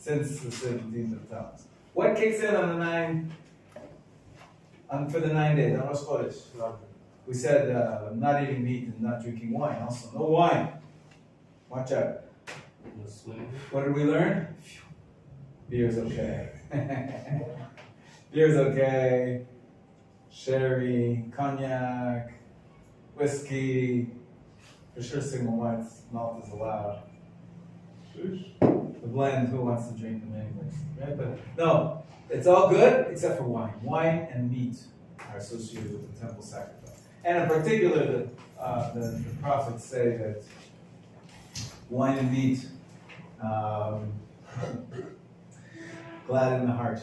since the 17th of Tammuz. What kicks in on for the 9 days? On Rosh Chodesh. We said not eating meat and not drinking wine. Also, no wine. Watch out. What did we learn? Beer's okay. Beer's okay. Sherry, cognac, whiskey. For sure, single malt is allowed. The blend, who wants to drink them anyways? Right? But no, it's all good except for wine. Wine and meat are associated with the temple sacrifice. And in particular, the prophets say that wine and meat gladden the heart.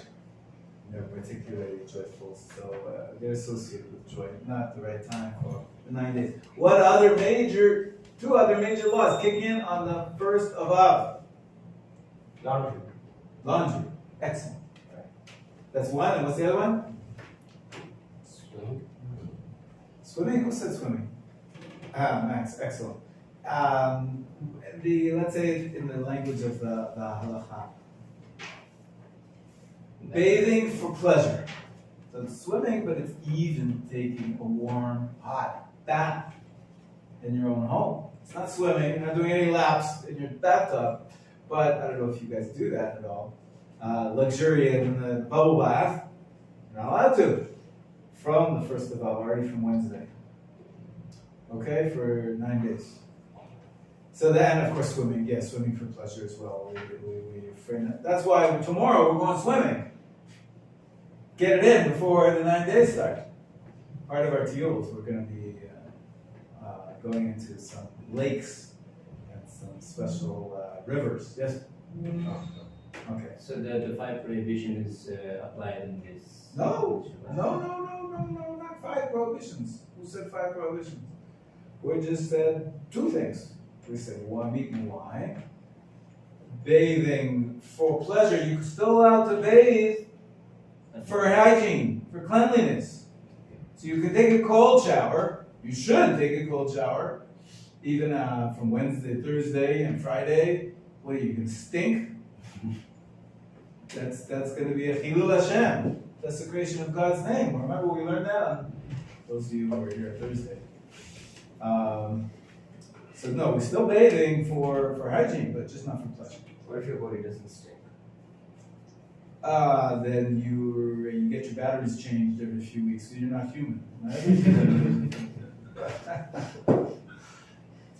They're particularly joyful, so they're associated with joy. Not the right time for the 9 days. Two other major laws kick in on the 1st of Av. Laundry. Excellent. Right. That's one, and what's the other one? Swimming? Who said swimming? Max, excellent. Let's say in the language of the halacha. Bathing for pleasure. So it's swimming, but it's even taking a warm, hot bath in your own home. It's not swimming, you're not doing any laps in your bathtub, but I don't know if you guys do that at all. Luxuriate in the bubble bath, you're not allowed to. From the 1st of Av, already from Wednesday. Okay, for 9 days. So that, and of course swimming, yes, swimming for pleasure as well. We frame that. That's why tomorrow we're going swimming. Get it in before the 9 days start. Part of our tiyuls, we're going to be going into some lakes and some special rivers. Yes? Okay. So the 5 prohibition is applied in this? No, not 5 prohibitions. Who said 5 prohibitions? We just said 2 things. We said meat and wine. Bathing for pleasure. You're still allowed to bathe for hygiene, for cleanliness. So you can take a cold shower. You should take a cold shower, even from Wednesday, Thursday, and Friday. What, you can stink? That's going to be a chilul Hashem, desecration of God's name. Remember we learned that on those of you who were here Thursday. So no, we're still bathing for hygiene, but just not for pleasure. What if your body doesn't stink? Then you get your batteries changed every few weeks, so you're not human. Right?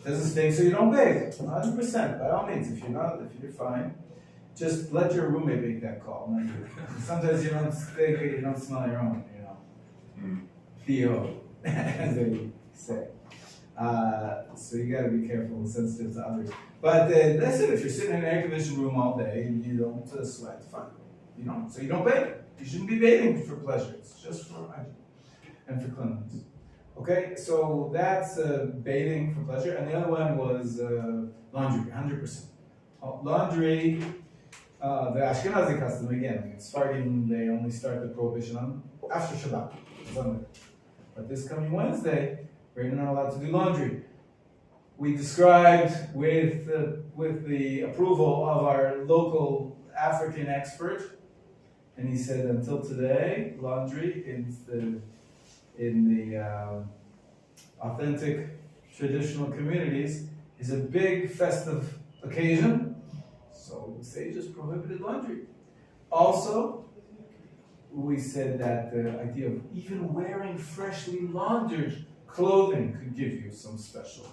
Doesn't stink, so you don't bathe. 100%. By all means, if you're fine, just let your roommate make that call, not you. Sometimes you don't stink or you don't smell your own, Theo, as they say. So you got to be careful and sensitive to others. But that's it. If you're sitting in an air-conditioned room all day and you don't sweat, fine. So you don't bathe. You shouldn't be bathing for pleasure. It's just for hygiene and for cleanliness. Okay, so that's bathing for pleasure, and the other one was laundry, 100%. Laundry, the Ashkenazi custom again. It's starting. They only start the prohibition on after Shabbat, Sunday. But this coming Wednesday, we're not allowed to do laundry. We described with the approval of our local African expert, and he said until today, laundry in the authentic traditional communities is a big festive occasion. So the sages prohibited laundry. Also, we said that the idea of even wearing freshly laundered clothing could give you some special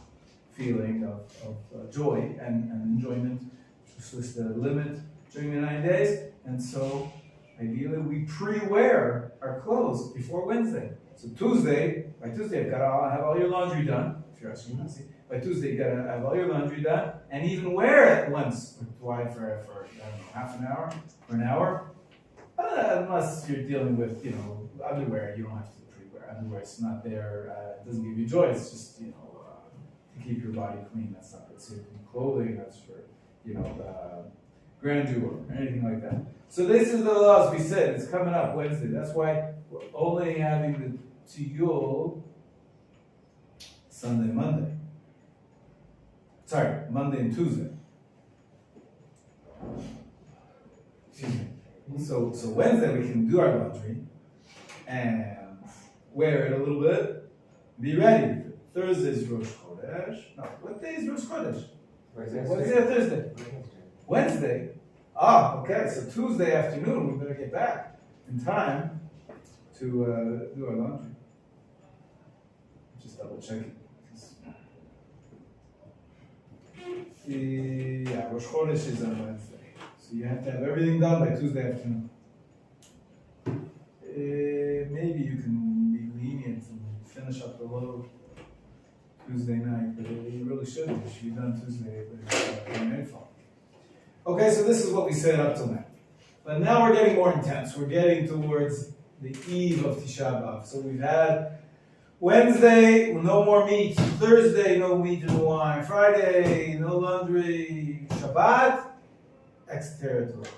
feeling of joy and enjoyment. This was the limit during the 9 days, and so ideally we pre-wear our clothes before Wednesday. So by Tuesday, you've got to have all your laundry done. If you're asking, by Tuesday, you've got to have all your laundry done, and even wear it once or twice for I don't know, half an hour or an hour. Unless you're dealing with, underwear, you don't have to pre-wear. Underwear, it's not there. It doesn't give you joy. It's just, to keep your body clean. That's not good. So clothing, that's for, grandeur or anything like that. So this is the laws we said. It's coming up Wednesday. That's why we're only having the Tiyul Monday and Tuesday. So Wednesday we can do our laundry and wear it a little bit. Be ready. Thursday's Rosh Chodesh. No, what day is Rosh Chodesh? Wednesday or Thursday? Wednesday. Ah, okay. So Tuesday afternoon we better get back in time to do our laundry. Just double checking. Yeah, Rosh Chodesh is on Wednesday. So you have to have everything done by Tuesday afternoon. Maybe you can be lenient and finish up the load Tuesday night, but you really shouldn't. It should be done Tuesday by nightfall. Okay, so this is what we said up till now. But now we're getting more intense. We're getting towards the eve of Tisha B'Av. So we've had Wednesday, no more meat. Thursday, no meat and wine. Friday, no laundry. Shabbat, ex-territory.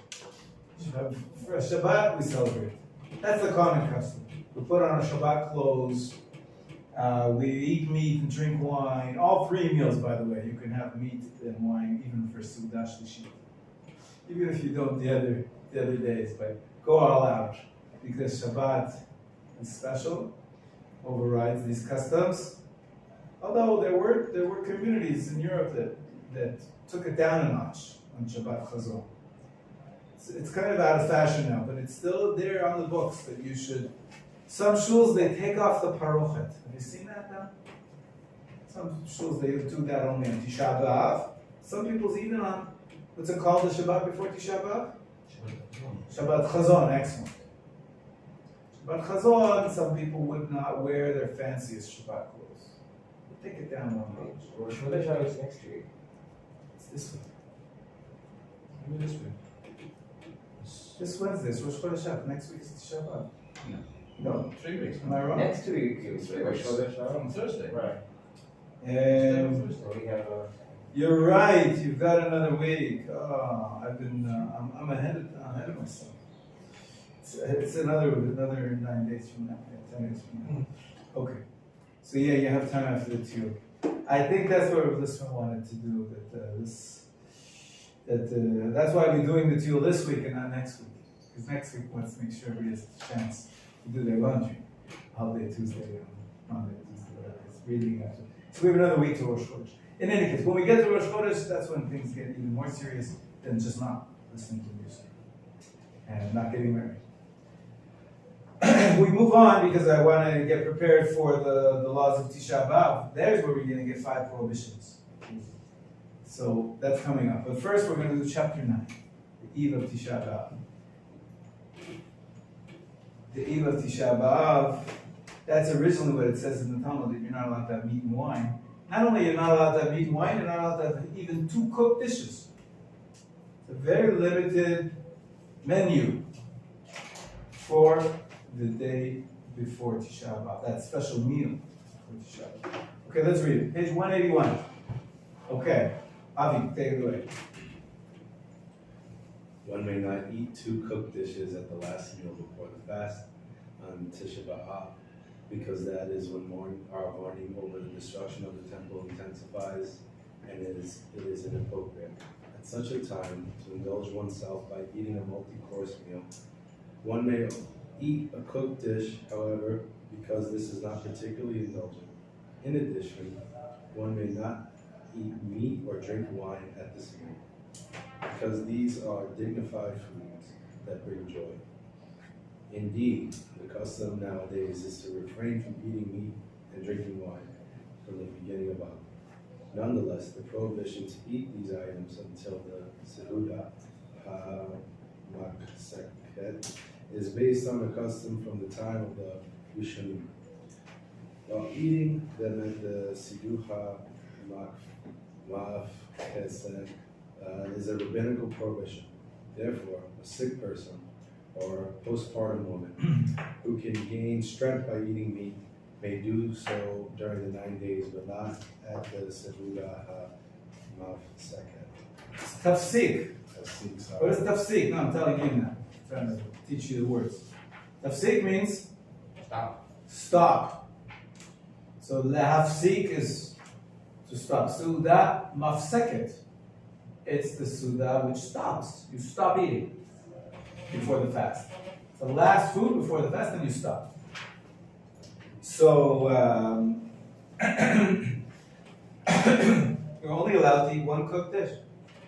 For Shabbat, we celebrate. That's the common custom. We put on our Shabbat clothes. We eat meat and drink wine. All 3 meals, by the way. You can have meat and wine even for Sudah Shlishit. Even if you don't the other days, but go all out because Shabbat is special. Overrides these customs. Although there were communities in Europe that took it down a notch on Shabbat Chazon. It's kind of out of fashion now, but it's still there on the books that you should. Some shuls they take off the parochet. Have you seen that now? Some shuls they do that only on Tisha B'Av. Some people's even on what's it called, the Shabbat before Tisha B'Av? Shabbat Chazon, excellent. But Chazon, some people would not wear their fanciest Shabbat clothes. They take it down one notch. Rosh Chodesh is next week. It's this week. Maybe this week. This Wednesday is Rosh Chodesh. Next week is Tisha B'Av. No? 3 weeks. Am I wrong? Next week is Rosh Chodesh. From Thursday. Right. Thursday. We have You're right. You've got another week. Oh, I've been. I'm ahead of myself. It's another 9 days from now. 10 days from now. Okay. So yeah, you have time after the tiyul. I think that's what this one wanted to do. That's why we're doing the tiyul this week and not next week. Because next week, let's make sure everybody has a chance to do their laundry. Holiday Tuesday, Monday, Tuesday, whatever. It's reading after. So we have another week to Rosh Chodesh. In any case, when we get to Rosh Chodesh, that's when things get even more serious than just not listening to music and not getting married. We move on because I want to get prepared for the laws of Tisha B'Av. There's where we're going to get 5 prohibitions. So that's coming up. But first we're going to do chapter 9, the eve of Tisha B'Av. The eve of Tisha B'Av, that's originally what it says in the Talmud, that you're not allowed to have meat and wine. Not only you're not allowed to have meat and wine, you're not allowed to have even 2 cooked dishes. It's a very limited menu for the day before Tisha B'Av, that special meal for Tisha B'Av. Okay, let's read it. Page 181. Okay, Avi, take it away. One may not eat 2 cooked dishes at the last meal before the fast on Tisha B'Av, because that is when our mourning over the destruction of the temple intensifies, and it is inappropriate at such a time to indulge oneself by eating a multi-course meal. One may eat a cooked dish, however, because this is not particularly indulgent. In addition, one may not eat meat or drink wine at this meal, because these are dignified foods that bring joy. Indeed, the custom nowadays is to refrain from eating meat and drinking wine from the beginning of Av. Nonetheless, the prohibition to eat these items until the Sehuda HaMakseket is based on a custom from the time of the Rishonim. While eating them at the Sehuda HaMakseket is a rabbinical prohibition. Therefore, a sick person or a postpartum woman who can gain strength by eating meat may do so during the 9 days, but not at the Sehuda HaMakseket. Tafsik. Tafsik, sorry. What is tafsik? No, I'm telling you now. I'm trying to teach you the words. Tafsik means stop. So lahafsik is to stop. Suda mafseket. It's the suda which stops. You stop eating. before the fast. The last food before the fast, then you stop. So you're only allowed to eat one cooked dish.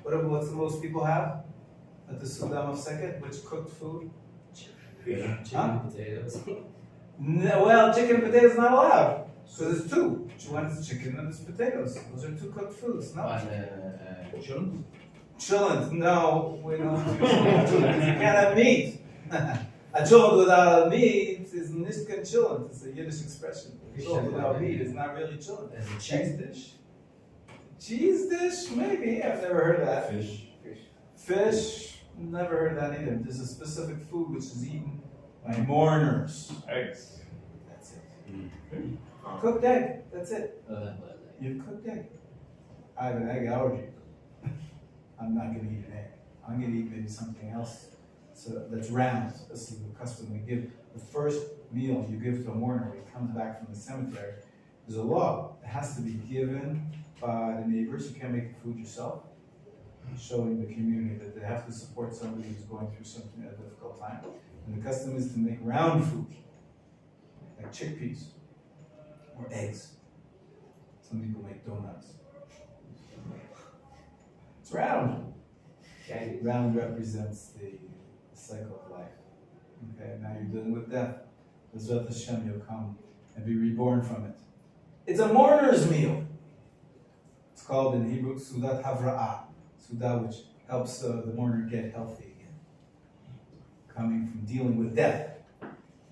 What's the most people have at the Sudam of Seket? Which cooked food? Chicken and potatoes. No, well, chicken and potatoes is not allowed. So there's two. One is chicken and there's potatoes. Those are two cooked foods. No. Children? Chillin', no, we don't do chillin'. You can't have meat. A chillin' without meat is nishkan chillin'. It's a Yiddish expression. Chillin' without meat is not really chillin'. As a cheese dish? Cheese dish? Maybe. I've never heard of that. Fish. Fish? Never heard of that either. There's a specific food which is eaten by mourners. Eggs. That's it. Cooked egg. That's it. Well, You've cooked egg. I have an egg allergy. I'm not going to eat an egg. I'm going to eat maybe something else that's round. This is the custom we give. The first meal you give to a mourner when he comes back from the cemetery, there's a law. It has to be given by the neighbors. You can't make the food yourself. Showing the community that they have to support somebody who's going through something at a difficult time. And the custom is to make round food, like chickpeas or eggs. Some people make donuts. It's round. Candy. Round represents the cycle of life. Okay, now you're dealing with death. Bezrat Hashem, you'll come and be reborn from it. It's a mourner's meal. It's called in Hebrew Sudat Havra'ah. Sudah, which helps the mourner get healthy again. Coming from dealing with death.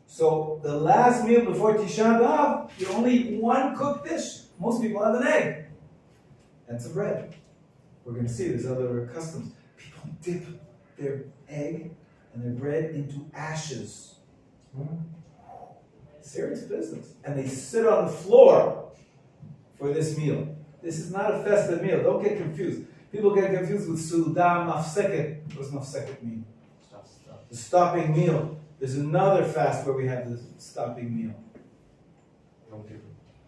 So the last meal before Tisha B'Av, you only eat one cooked dish. Most people have an egg. That's a bread. We're going to see there's other customs. People dip their egg and their bread into ashes. Serious business. And they sit on the floor for this meal. This is not a festive meal. Don't get confused. People get confused with Suda Mafseket. What does Mafseket mean? Stop. The stopping meal. There's another fast where we have the stopping meal.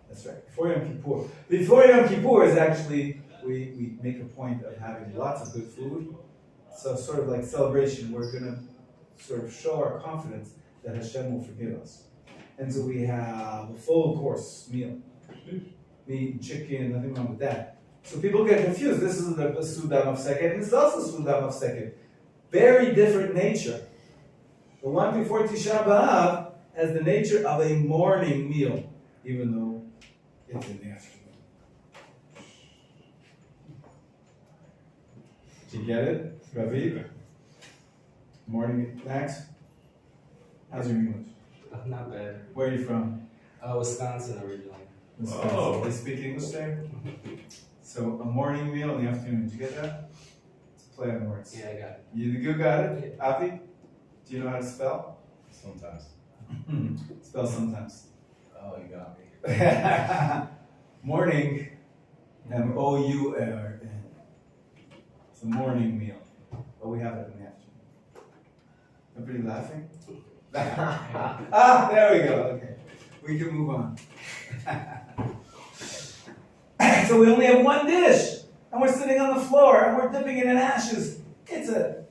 That's right. Before Yom Kippur. Before Yom Kippur is actually, we make a point of having lots of good food. So sort of like celebration, we're going to sort of show our confidence that Hashem will forgive us. And so we have a full course meal. Meat and chicken, nothing wrong with that. So people get confused. This is the Sudam of Seket, and this is also Sudam of Seket. Very different nature. The one before Tisha B'Av has the nature of a morning meal, even though it's in the afternoon. Did you get it, Rabbi? Morning, Max? How's your English? Not bad. Where are you from? Wisconsin originally. Wisconsin. Oh. They speak English there? So a morning meal in the afternoon. Did you get that? It's a play on words. Yeah, I got it. You got it? Avi? Do you know how to spell? Sometimes. Spell sometimes. Oh, you got me. Morning. M-O-U-R-N. It's a morning meal. But we have it in the afternoon. Everybody laughing? There we go. Okay. We can move on. So we only have one dish. And we're sitting on the floor and we're dipping it in ashes. It's a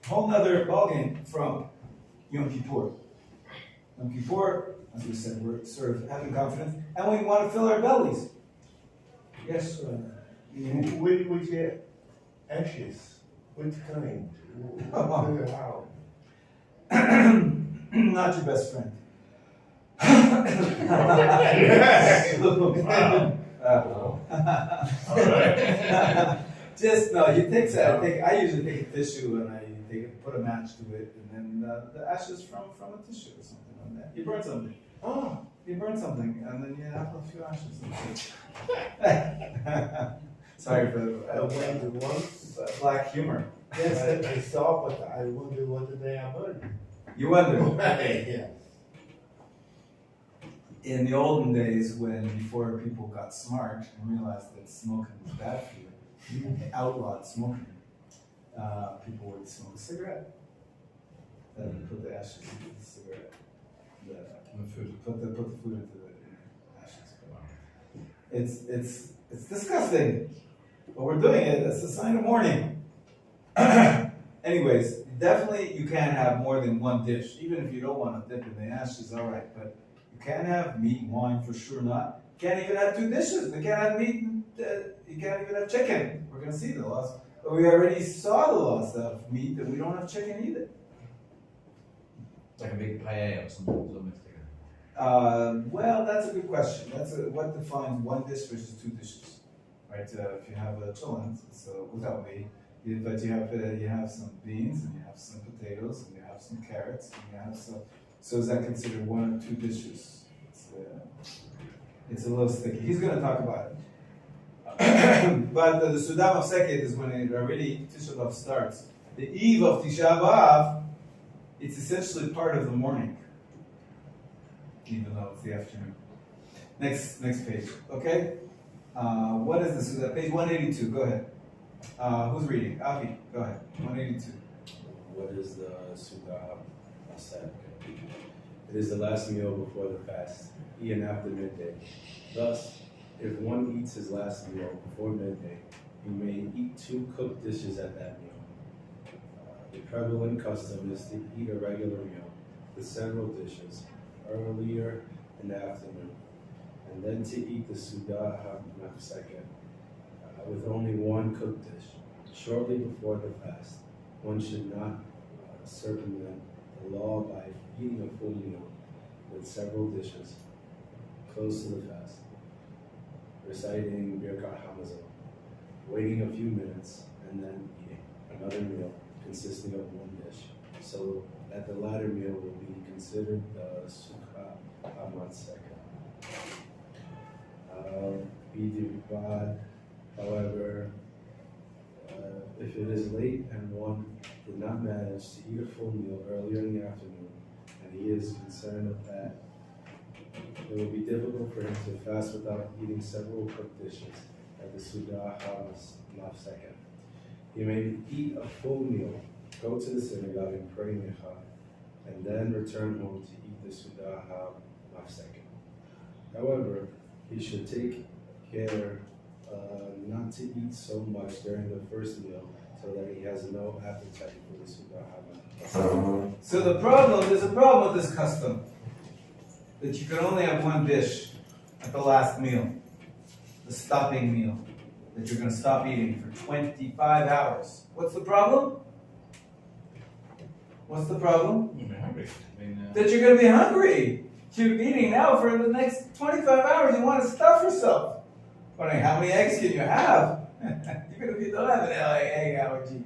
whole nother ballgame from Yom Kippur. Yom Kippur, as we said, we're sort of having confidence, and we want to fill our bellies. Yes, With ashes, with kind. How? not your best friend. Just no. You take that. I usually take a tissue and I put a match to it, and then the ashes from a tissue or something like that. You burn something. Oh, you burn something, and then you have a few ashes. Sorry for When once, black humor. yes, I saw, but I wonder what they are burning. You wonder. Yeah. In the olden days, before people got smart and realized that smoking was bad for you, and they outlawed smoking, people would smoke a cigarette. Then put the ashes into the cigarette. Put the food into the ashes. It's disgusting, but we're doing it. It's a sign of mourning. Anyways, definitely you can't have more than one dish. Even if you don't want to dip in the ashes, all right. But you can't have meat and wine for sure not. You can't even have two dishes. You can't have meat and you can't even have chicken. We're going to see the laws. But we already saw the laws of meat that we don't have chicken either. Like a big paella or something. Well, that's a good question. What defines one dish versus two dishes, right? If you have a cholent, so without meat, but you have some beans and you have some potatoes and you have some carrots and you have some. So is that considered one or two dishes? It's a little sticky. He's going to talk about it. But the Sudam of Seket is when it already Tisha B'Av starts. The eve of Tisha B'Av, it's essentially part of the morning, even though it's the afternoon. Next page, okay? What is the Sudam? Page 182, go ahead. Who's reading? Avi, go ahead. 182. What is the Suda Asad? It is the last meal before the fast, eaten after midday. Thus, if one eats his last meal before midday, he may eat 2 cooked dishes at that meal. The prevalent custom is to eat a regular meal with several dishes earlier in the afternoon, and then to eat the Suda HaMafseket with only 1 cooked dish. Shortly before the fast, one should not circumvent the law by eating a full meal with several dishes close to the fast, reciting Birkat Hamazon, waiting a few minutes, and then eating another meal consisting of 1 dish, so that the latter meal will be considered the Sukkah HaMatzekah. B'divad, however, if it is late and one did not manage to eat a full meal earlier in the afternoon, and he is concerned that it will be difficult for him to fast without eating several cooked dishes at the Suda HaMafseket. He may eat a full meal, go to the synagogue and pray Mincha, and then return home to eat the Suda HaMafseket. However, he should take care not to eat so much during the first meal so that he has no appetite for the Suda HaMafseket. So there's a problem with this custom, that you can only have 1 dish at the last meal, the stopping meal, that you're going to stop eating for 25 hours. What's the problem? What's the problem? You're hungry. That you're going to be hungry. You're eating now for the next 25 hours. You want to stuff yourself. Wondering how many eggs can you have? Even if you don't have an egg allergy.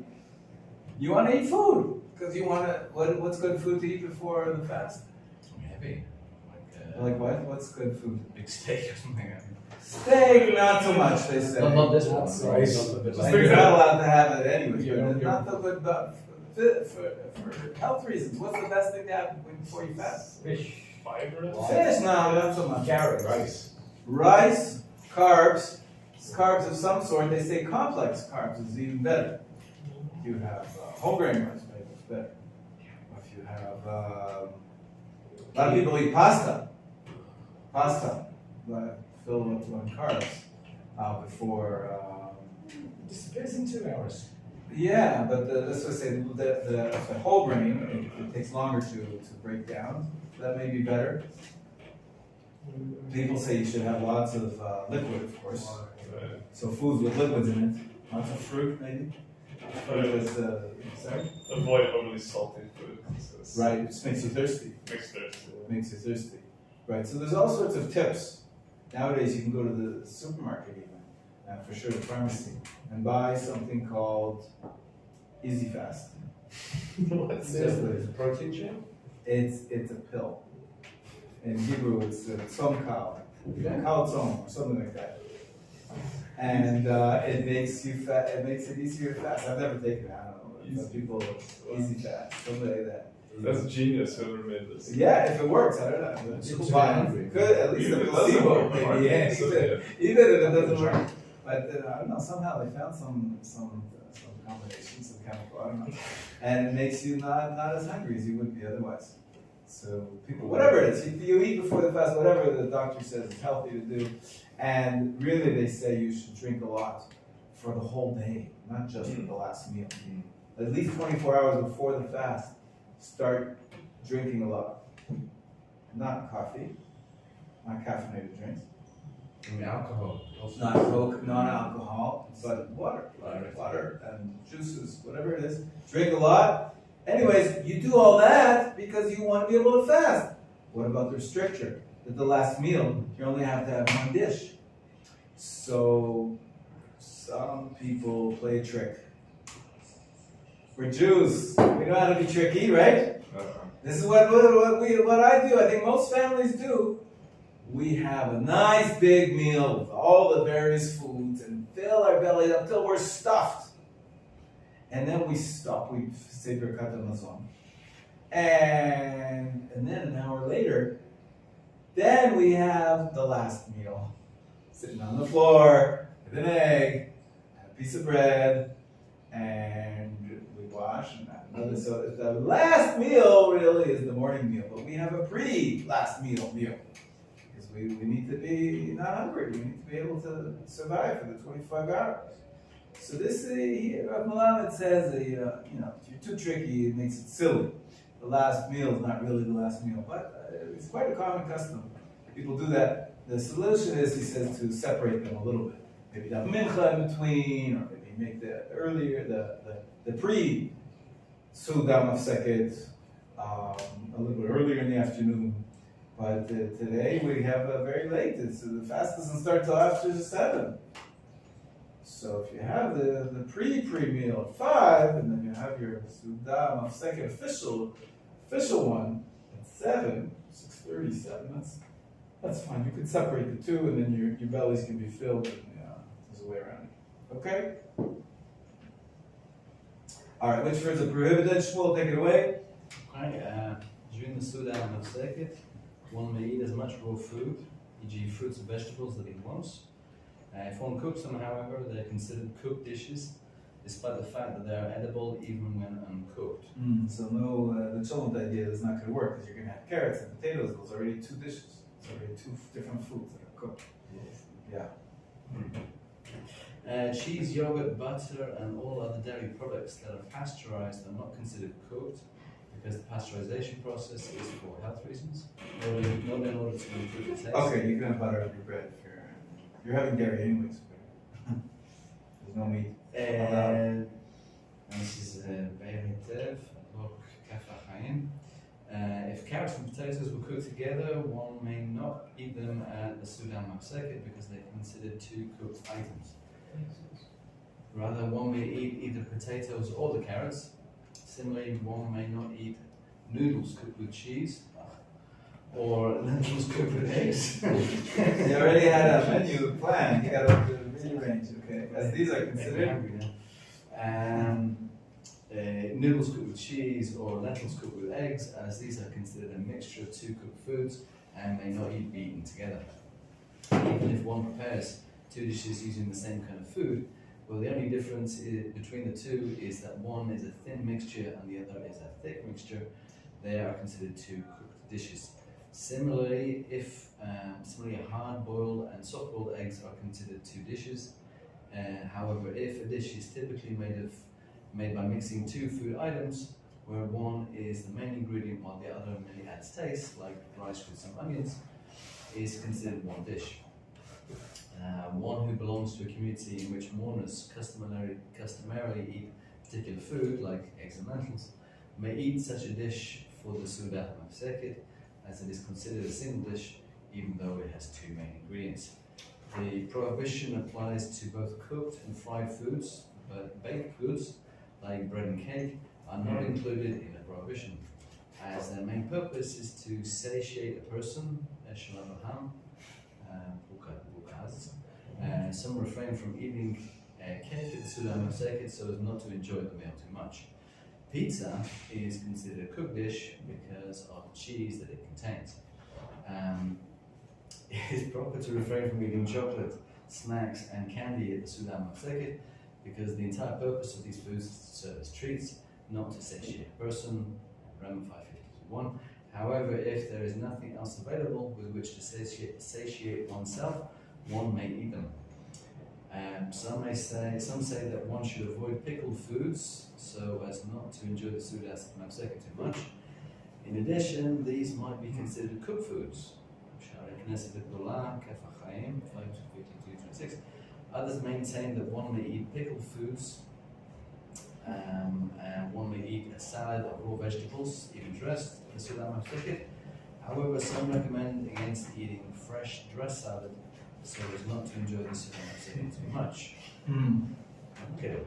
You want to eat food. Because you want to, what's good food to eat before the fast? Heavy. Like what? What's good food? Big steak or something. Steak, not so much, they say. Not this one. Rice. And you're not allowed to have it anyway. But not so good for health reasons. What's the best thing to have before you fast? Fish. Fiber. Fish, no, not so much. Carrot. Rice, carbs of some sort. They say complex carbs is even better. If you have whole grain rice, maybe it's better. If you have, a lot of people eat pasta, filled with carbs before. Disappears in 2 hours. Yeah, but let's just say the whole grain, it takes longer to break down. That may be better. People say you should have lots of liquid, of course. So foods with liquids in it. Lots of fruit, maybe. Sorry? Avoid overly salty food. Right, it just makes you thirsty. Makes you thirsty. Right, so there's all sorts of tips. Nowadays you can go to the supermarket even, for sure the pharmacy, and buy something called Easy Fast. What's this? It's a protein shake? It's a pill. In Hebrew, it's tzom kal, kal tzom, or something like that. And it makes you fat. It makes it easier to fast. I've never taken it. I don't know. Some people easy fast, something like that. That's genius. Whoever made this. Yeah, if it works, I don't know. But people buy it. Good, at least Even the if it doesn't placebo, work, maybe. Yeah, so, even if it doesn't work. But I don't know. Somehow they found some combination, some chemical. I don't know, and it makes you not as hungry as you would be otherwise. So people, whatever it is, you eat before the fast, whatever the doctor says is healthy to do. And really they say you should drink a lot for the whole day, not just for the last meal. at least 24 hours before the fast, start drinking a lot. Not coffee, not caffeinated drinks, I mean, alcohol. Also. not Coke, non-alcohol, but water and juices, whatever it is. Drink a lot. Anyways, you do all that because you want to be able to fast. What about the restriction? At the last meal, you only have to have one dish. So, some people play a trick. We're Jews. We know how to be tricky, right? This is what I do. I think most families do. We have a nice big meal with all the various foods and fill our belly up till we're stuffed. And then we stop. We say Birkat Hamazon. And then an hour later, then we have the last meal. Sitting on the floor with an egg, and a piece of bread, and we wash and have another. So the last meal really is the morning meal, but we have a pre-last meal. Because we need to be not hungry. We need to be able to survive for the 25 hours. So this Rav Melamed says that, if you're too tricky, it makes it silly. The last meal is not really the last meal, but it's quite a common custom. People do that. The solution is, he says, to separate them a little bit. Maybe have mincha in between, or maybe make the pre-Sudam of Seket a little bit earlier in the afternoon. But today we have very late. So the fast doesn't start till after 7. So if you have the pre-meal at 5, and then you have your Sudam of Seket official one at 7, 6:37. That's fine. You can separate the two, and then your bellies can be filled. And there's a way around it. Okay. All right. Which words are prohibited? Shmuel, take it away. Okay. During the Sudan of Seket, one may eat as much raw food, e.g., fruits and vegetables, that he wants. If one cooks them, however, they're considered cooked dishes, despite the fact that they are edible even when uncooked. So the cholent idea is not going to work because you're going to have carrots and potatoes. Those are already 2 dishes. It's already 2 different foods that are cooked. Yeah. Cheese, yogurt, butter, and all other dairy products that are pasteurized are not considered cooked because the pasteurization process is for health reasons, not in order to improve the taste. Okay, you can have butter on your bread if you're having dairy anyways. There's no meat. And this is Be'er Lok Kafa Chaim. If carrots and potatoes were cooked together, one may not eat them at the Sudan Mafseket because they're considered 2 cooked items. Rather, one may eat either potatoes or the carrots. Similarly, one may not eat noodles cooked with cheese or lentils cooked with eggs. You already had a menu planned. You got to rearrange. Okay, as these are considered. Noodles cooked with cheese or lentils cooked with eggs, as these are considered a mixture of 2 cooked foods and may not be eaten together. Even if one prepares 2 dishes using the same kind of food, well, the only difference between the 2 is that one is a thin mixture and the other is a thick mixture. They are considered 2 cooked dishes. Similarly, hard-boiled and soft-boiled eggs are considered 2 dishes. However, if a dish is typically made by mixing 2 food items, where one is the main ingredient while the other merely adds taste, like rice with some onions, is considered one dish. One who belongs to a community in which mourners customarily eat particular food, like eggs and lentils, may eat such a dish for the Sudan Mafseket, as it is considered a single dish, even though it has 2 main ingredients. The prohibition applies to both cooked and fried foods, but baked goods, like bread and cake, are not included in the prohibition, as their main purpose is to satiate a person, some refrain from eating cake at the Sudan Mafseket so as not to enjoy the meal too much. Pizza is considered a cooked dish because of the cheese that it contains. It is proper to refrain from eating chocolate, snacks, and candy at the Sudan Mafseket because the entire purpose of these foods is to serve as treats, not to satiate a person, Rem 552.1. However, if there is nothing else available with which to satiate oneself, one may eat them. Some say that one should avoid pickled foods so as not to enjoy the Suda Mafseka too much. In addition, these might be considered cooked foods. Others maintain that one may eat pickled foods, and one may eat a salad of raw vegetables, even dressed, the Suda Mafseka. However, some recommend against eating fresh dressed salad so as not to enjoy the Suda Mafseka too much. Okay.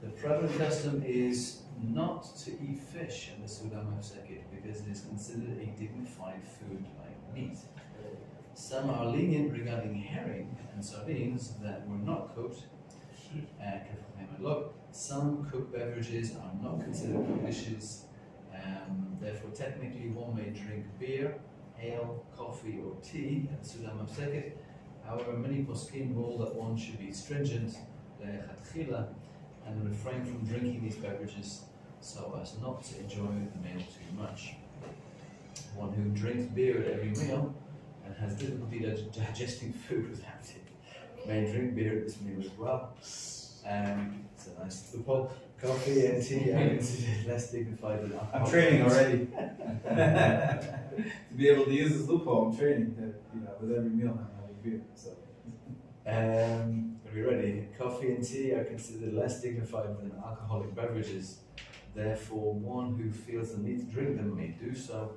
The prevalent custom is not to eat fish in the Suda Mafseka because it is considered a dignified food like meat. Some are lenient regarding herring and sardines that were not cooked. Some cooked beverages are not considered cooked dishes. Therefore, technically, one may drink beer, ale, coffee, or tea at the Suda Mafseka. However, many poskim rule that one should be stringent and refrain from drinking these beverages so as not to enjoy the meal too much. One who drinks beer at every meal and has difficulty digesting food without it may drink beer at this meal as well. It's a nice loophole. Coffee and tea are considered less dignified than alcohol. I'm training already. To be able to use this loophole, I'm training that, with every meal I'm having beer. So. Are we ready? Coffee and tea are considered less dignified than alcoholic beverages. Therefore, one who feels the need to drink them may do so.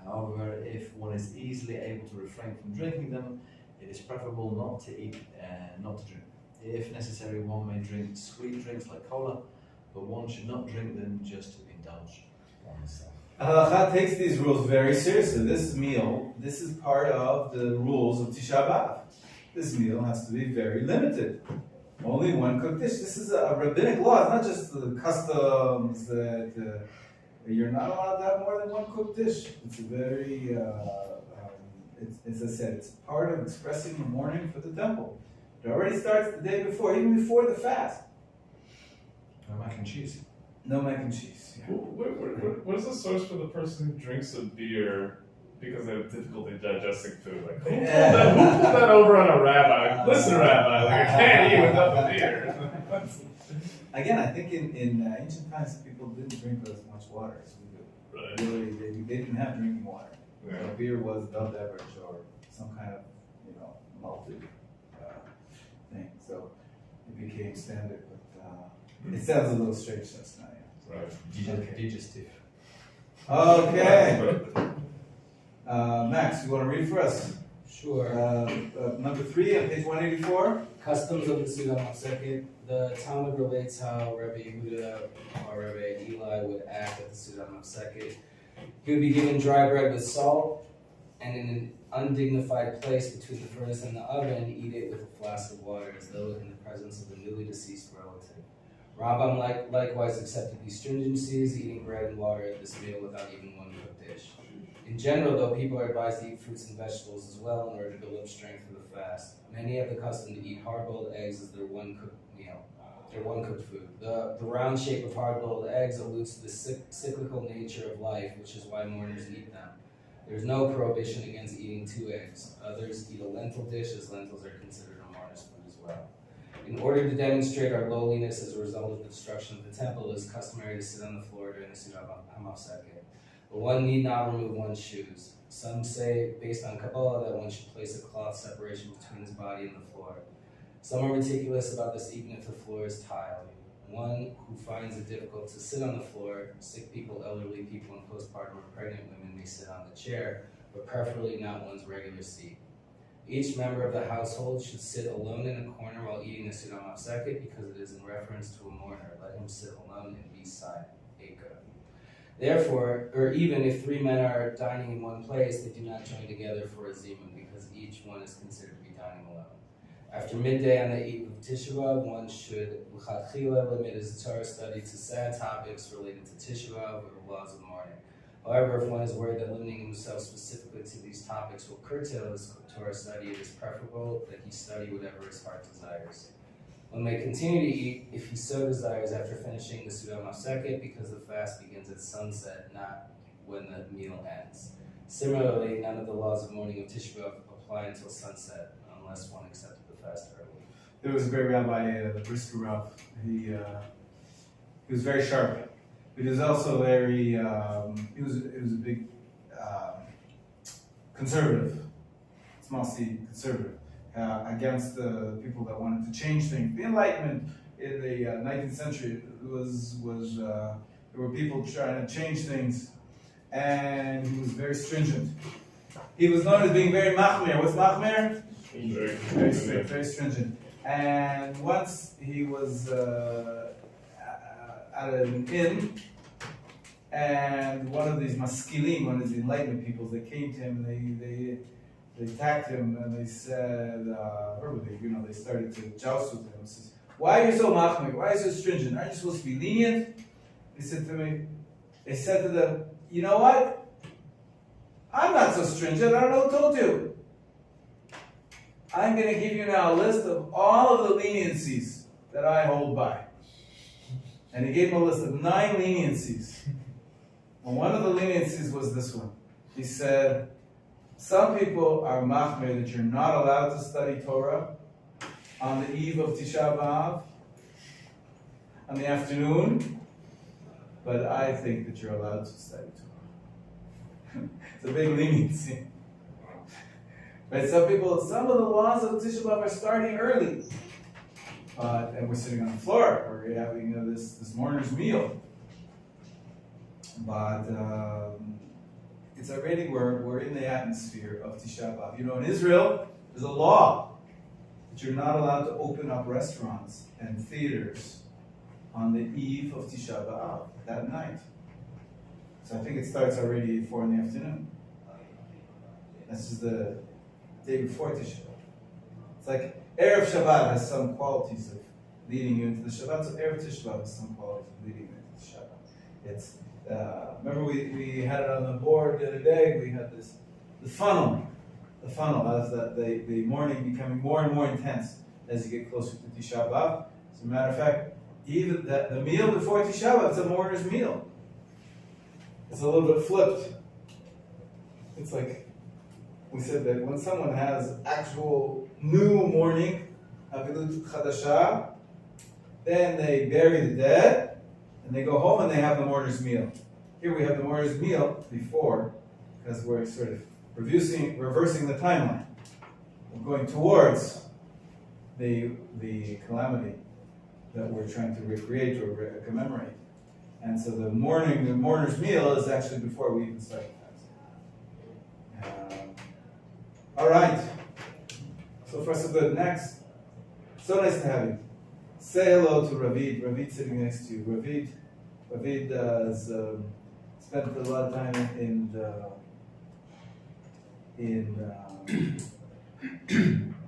However, if one is easily able to refrain from drinking them, it is preferable not to eat and not to drink. If necessary, one may drink sweet drinks like cola, but one should not drink them just to indulge oneself. Halakha takes these rules very seriously. This is part of the rules of Tisha B'Av. This meal has to be very limited. Only one cooked dish. This is a rabbinic law. It's not just the customs that you're not allowed to have more than one cooked dish. It's a very, as I said, it's part of expressing the mourning for the temple. It already starts the day before, even before the fast. No mac and cheese. No mac and cheese. Yeah. What is the source for the person who drinks a beer because they have difficulty digesting food? Like, who pulled that over on a rabbi? Listen, rabbi, like, I can't eat without the beer. Again, I think in ancient times, people didn't drink as much water as we do. Right. Really, they didn't have drinking water. Yeah. So beer was the beverage or some kind of, malted thing. So it became standard. But it sounds a little strange to us now. Yeah. Right. Digestive. Okay. Max, you want to read for us? Sure. Number 3 on page 184. Customs of the Suda Mafseka. The Talmud relates how Rabbi Yehuda or Rabbi Eli would act at the Suda Mafseka. He would be given dry bread with salt, and in an undignified place between the furnace and the oven, eat it with a flask of water, as though in the presence of a newly deceased relative. Rambam likewise accepted these stringencies, eating bread and water at this meal without even one cooked dish. In general, though, people are advised to eat fruits and vegetables as well in order to build up strength for the fast. Many have the custom to eat hard-boiled eggs as their one cooked meal, their one cooked food. The round shape of hard-boiled eggs alludes to the cyclical nature of life, which is why mourners eat them. There is no prohibition against eating 2 eggs. Others eat a lentil dish, as lentils are considered a mourner's food as well. In order to demonstrate our lowliness as a result of the destruction of the temple, it is customary to sit on the floor during the Suda Mafseka. But one need not remove one's shoes. Some say, based on Kabbalah, that one should place a cloth separation between his body and the floor. Some are meticulous about this even if the floor is tiled. One who finds it difficult to sit on the floor, sick people, elderly people, and postpartum or pregnant women may sit on the chair, but preferably not one's regular seat. Each member of the household should sit alone in a corner while eating the Suda Mafseka because it is in reference to a mourner. Let him sit alone and be silent. Therefore, or even if 3 men are dining in one place, they do not join together for a zimun because each one is considered to be dining alone. After midday on the eve of Tisha B'Av, one should l'chadchila limit his Torah study to sad topics related to Tisha B'Av or the laws of mourning. However, if one is worried that limiting himself specifically to these topics will curtail his Torah study, it is preferable that he study whatever his heart desires. One may continue to eat if he so desires after finishing the Suda Mafseka because the fast begins at sunset, not when the meal ends. Similarly, none of the laws of mourning of Tisha B'Av apply until sunset unless one accepted the fast early. There was a great rabbi, the Brisker Rav. He was very sharp, but he was also very. He was a big conservative, small c conservative, against the people that wanted to change things. The Enlightenment in the 19th century was there were people trying to change things, and he was very stringent. He was known as being very machmir. What's machmir? Very strict, very stringent. And once he was at an inn, and one of these maskilim, one of these enlightenment people, they came to him and they attacked him and they said, they started to joust with him. He says, "Why are you so machmir? Why are you so stringent? Aren't you supposed to be lenient?" He said to them, "You know what? I'm not so stringent. I don't know who told you. I'm going to give you now a list of all of the leniencies that I hold by." And he gave him a list of 9 leniencies. And one of the leniencies was this one. He said, some people are machmir that you're not allowed to study Torah on the eve of Tisha B'Av, on the afternoon, but I think that you're allowed to study Torah. It's a big leniency. Right? Some of the laws of Tisha B'Av are starting early. And we're sitting on the floor, we're having this mourner's meal. But it's already, we're in the atmosphere of Tisha B'Av. In Israel, there's a law that you're not allowed to open up restaurants and theaters on the eve of Tisha B'Av, that night. So I think it starts already at 4 in the afternoon. This is the day before Tisha B'Av. It's like Erev Shabbat has some qualities of leading you into the Shabbat, so Erev Tisha B'Av has some qualities of leading you into the Shabbat. It's remember we had it on the board the other day. We had the funnel as the morning becoming more and more intense as you get closer to Tisha B'Av. As a matter of fact, even the meal before Tisha B'Av, it's a mourner's meal. It's a little bit flipped. It's like we said that when someone has actual new mourning, Avilut Chadasha, then they bury the dead, and they go home and they have the mourner's meal. Here we have the mourner's meal before, because we're sort of reversing the timeline. We're going towards the calamity that we're trying to recreate or commemorate. And so the mourner's meal is actually before we even start the fast. All right. So far so good. Next. So nice to have you. Say hello to Ravid. Ravid sitting next to you. Ravid has spent a lot of time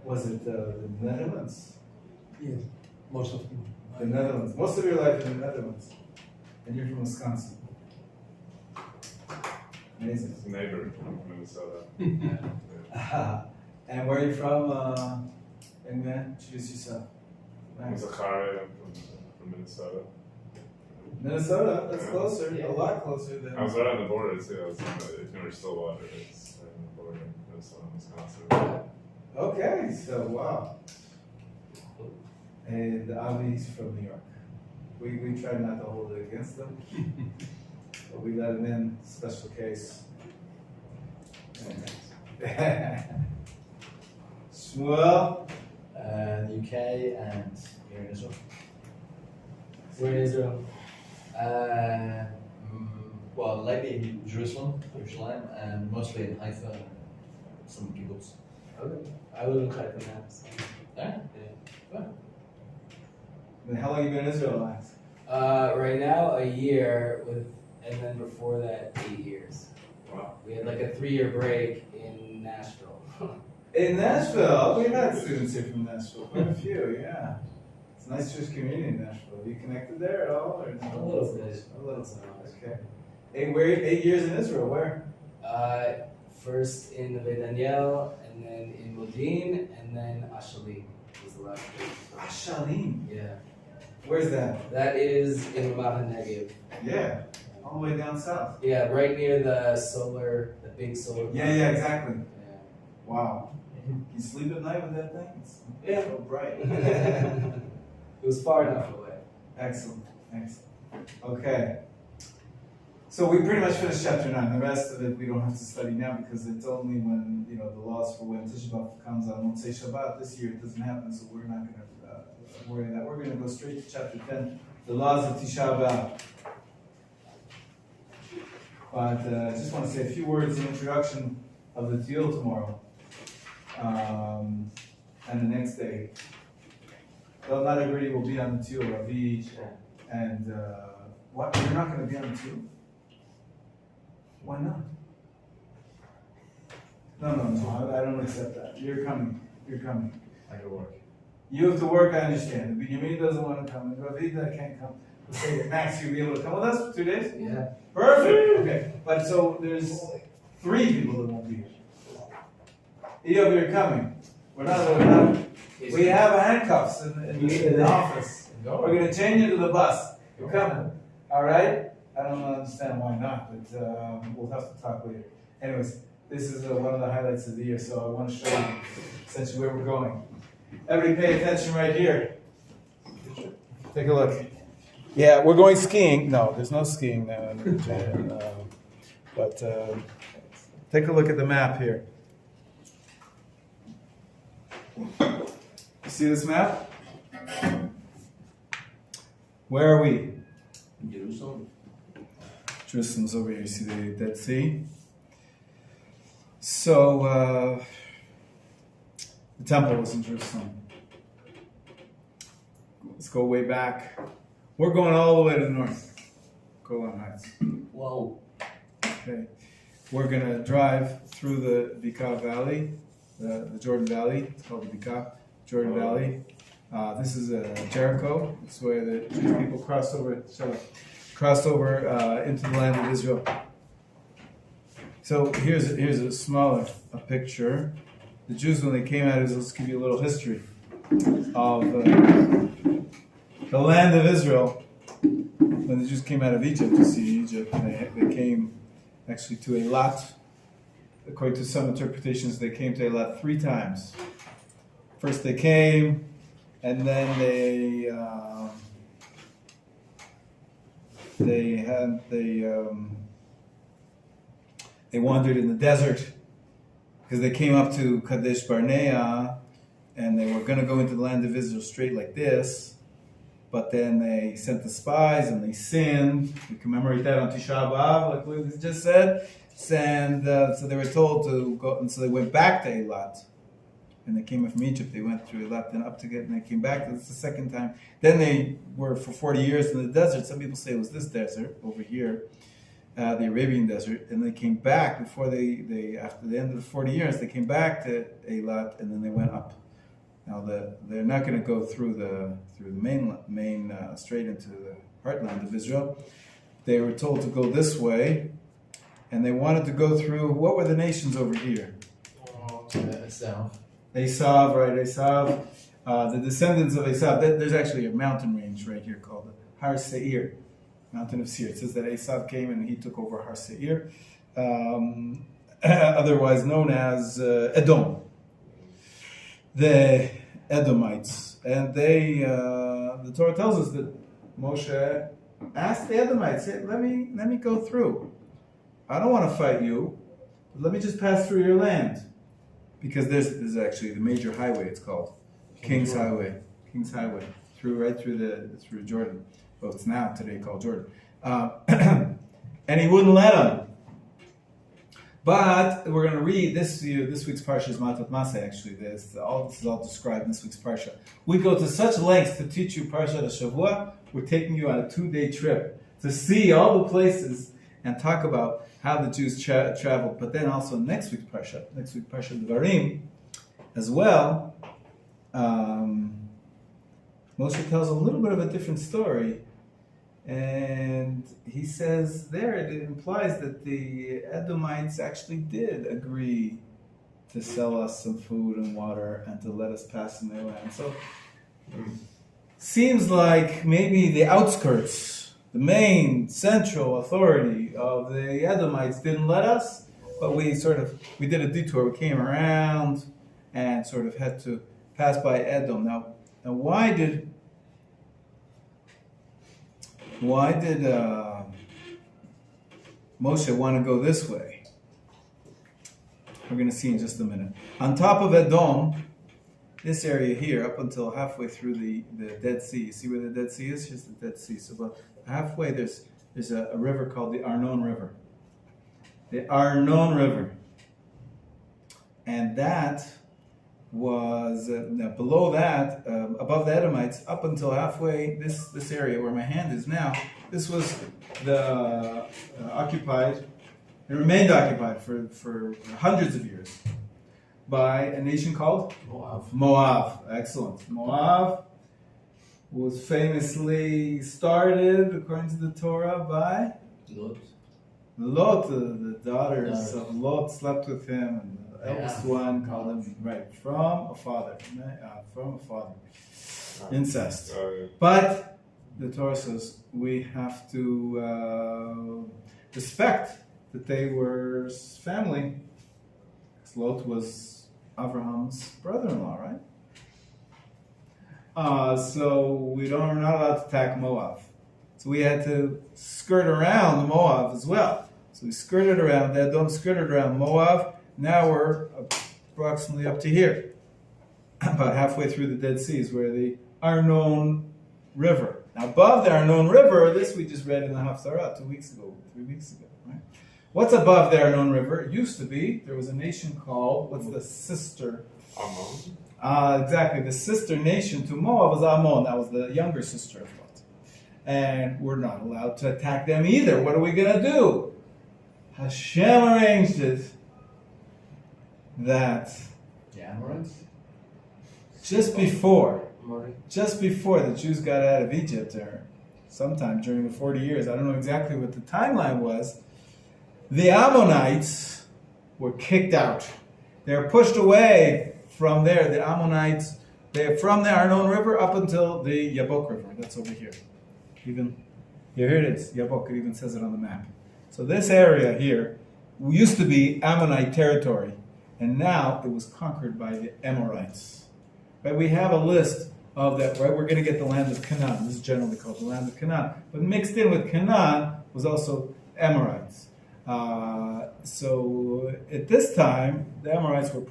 was it the Netherlands? Yes, most of them. The Netherlands. Most of your life in the Netherlands. And you're from Wisconsin. Amazing. It's a neighbor from Minnesota. And where are you from? Introduce yourself. I'm Zachary, I'm from Minnesota. Minnesota, that's Yeah. closer, a lot closer than. I was right on the border too. I was if you were Stillwater, it's right on the border, Minnesota and Wisconsin. Okay, so wow. And Avi's from New York. We tried not to hold it against them, but we let him in, special case. Shmuel? UK and here in Israel. Where in Israel? Well, lately in Jerusalem, and mostly in Haifa, some kibbutz. Okay. I live in Haifa now. So. Yeah? Yeah. And how long you been in Israel, Max? Right now, a year and then before that, 8 years. Wow. We had like a 3-year break in Nashville. In Nashville, we've had students here from Nashville, quite a few, yeah. It's a nice Jewish community in Nashville. Are you connected there at all, or no? A little bit. A little bit. Okay. 8 years in Israel. Where? First in Neve Daniel, and then in Modin, and then Ashalim was the last place. Ashalim. Yeah. Where's that? That is in Ramat HaNegev. Yeah, all the way down south. Yeah, right near the big solar. Yeah, exactly. Yeah. Wow. You sleep at night with that thing? It's Yeah. so bright. It was far enough away. Excellent, excellent. Okay. So we pretty much finished chapter 9. The rest of it we don't have to study now because it's only when, the laws for when Tisha B'Av comes on Motzei Shabbat. This year it doesn't happen, so we're not going to worry about that. We're going to go straight to chapter 10, the laws of Tisha B'Av. But I just want to say a few words in introduction of the Tiyul tomorrow and the next day. Well, not everybody will be on the Tiyul, Rabbi, and what? You're not going to be on the Tiyul? Why not? No, I don't accept that. You're coming. I go work. You have to work, I understand. Benjamin doesn't want to come, and Ravida can't come. Okay, Max, you'll be able to come with us for 2 days? Yeah. Perfect. Okay, but so there's 3 people that won't be here. Eov, you're coming. We're not. We have handcuffs in the office. We're going to change you to the bus. You're coming. All right? I don't understand why not, but we'll have to talk later. Anyways, this is one of the highlights of the year, so I want to show you essentially where we're going. Everybody pay attention right here. Take a look. Yeah, we're going skiing. No, there's no skiing now. But take a look at the map here. You see this map? Where are we? Jerusalem. Jerusalem's over here. You see the Dead Sea? So, the temple was in Jerusalem. Let's go way back. We're going all the way to the north. Golan Heights. Whoa. Okay. We're going to drive through the Bika Valley, the Jordan Valley. It's called the Bika, Jordan Valley. This is Jericho. It's where the Jewish people crossed over into the land of Israel. So here's a smaller picture. The Jews, when they came out of Israel, let's give you a little history of the land of Israel. When the Jews came out of Egypt, you see Egypt, they came actually to Eilat. According to some interpretations, they came to Eilat 3 times. First they came, and then they wandered in the desert because they came up to Kadesh Barnea, and they were going to go into the land of Israel straight like this. But then they sent the spies and they sinned. We commemorate that on Tisha B'Av, like we just said. And so they were told to go, and so they went back to Eilat. And they came from Egypt, they went through Eilat, then up to get, and they came back. That's the second time. Then they were for 40 years in the desert. Some people say it was this desert over here, the Arabian desert. And they came back before they after the end of the 40 years, they came back to Eilat, and then they went up. Now they're not going to go through the main straight into the heartland of Israel. They were told to go this way, and they wanted to go through. What were the nations over here? South. Esav, right? Esav, the descendants of Esav. There's actually a mountain range right here called Har Seir, mountain of Seir. It says that Esav came and he took over Har Seir, otherwise known as Edom. The Edomites, and the Torah tells us that Moshe asked the Edomites, "Hey, let me go through. I don't want to fight you, but let me just pass through your land." Because there's actually the major highway. It's called King's Highway, through Jordan. Well, it's now today called Jordan, and he wouldn't let them. But we're going to read this week's parsha is Matot Maseh. Actually, this is all described in this week's parsha. We go to such lengths to teach you parsha Shavua. We're taking you on a 2-day trip to see all the places and talk about how the Jews traveled. But then also next week's parsha Devarim, as well. Moshe tells a little bit of a different story. And he says there, it implies that the Edomites actually did agree to sell us some food and water and to let us pass in their land. So, seems like maybe the outskirts, the main central authority of the Edomites didn't let us, but we did a detour. We came around and sort of had to pass by Edom. Now why did Moshe want to go this way? We're going to see in just a minute. On top of Edom, this area here, up until halfway through the Dead Sea. You see where the Dead Sea is? Here's the Dead Sea. So about halfway, there's a river called the Arnon River. The Arnon River. And that was, below that, above the Edomites, up until halfway, this area where my hand is now, this was the occupied, it remained occupied for hundreds of years by a nation called? Moab. Excellent. Moab was famously started, according to the Torah, by Lot. The daughters of Lot slept with him, and the eldest one called him, right, from a father. Incest. But the Torah says we have to respect that they were family. Because Lot was Abraham's brother-in-law, right? So we're not allowed to attack Moab. So we had to skirt around Moab as well. So we skirted around, the Edom skirted around Moab. Now we're approximately up to here. About halfway through the Dead Sea is where the Arnon River. Now above the Arnon River, this we just read in the Haftarah 3 weeks ago, right? What's above the Arnon River? It used to be, there was a nation called, what's the sister? Ammon. Exactly, the sister nation to Moab was Ammon. That was the younger sister of Lot. And we're not allowed to attack them either. What are we going to do? Hashem arranged it that just before the Jews got out of Egypt, or sometime during the 40 years, I don't know exactly what the timeline was, the Ammonites were kicked out. They were pushed away from there. The Ammonites, they're from the Arnon River up until the Yabok River. That's over here. Here it is. Yabok, it even says it on the map. So this area here used to be Ammonite territory, and now it was conquered by the Amorites. Right? We have a list of that, right? We're going to get the land of Canaan. This is generally called the land of Canaan. But mixed in with Canaan was also Amorites. So at this time, the Amorites were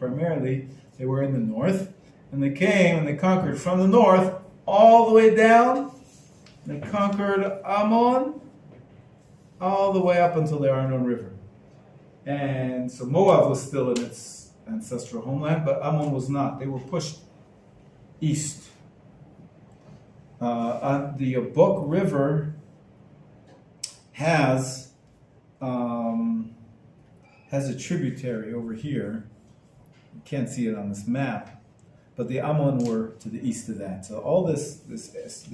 they were in the north, and they came and they conquered from the north all the way down. They conquered Ammon all the way up until the Arnon River. And so Moab was still in its ancestral homeland, but Ammon was not. They were pushed east. The Yabok River has a tributary over here. You can't see it on this map, but the Ammon were to the east of that. So all this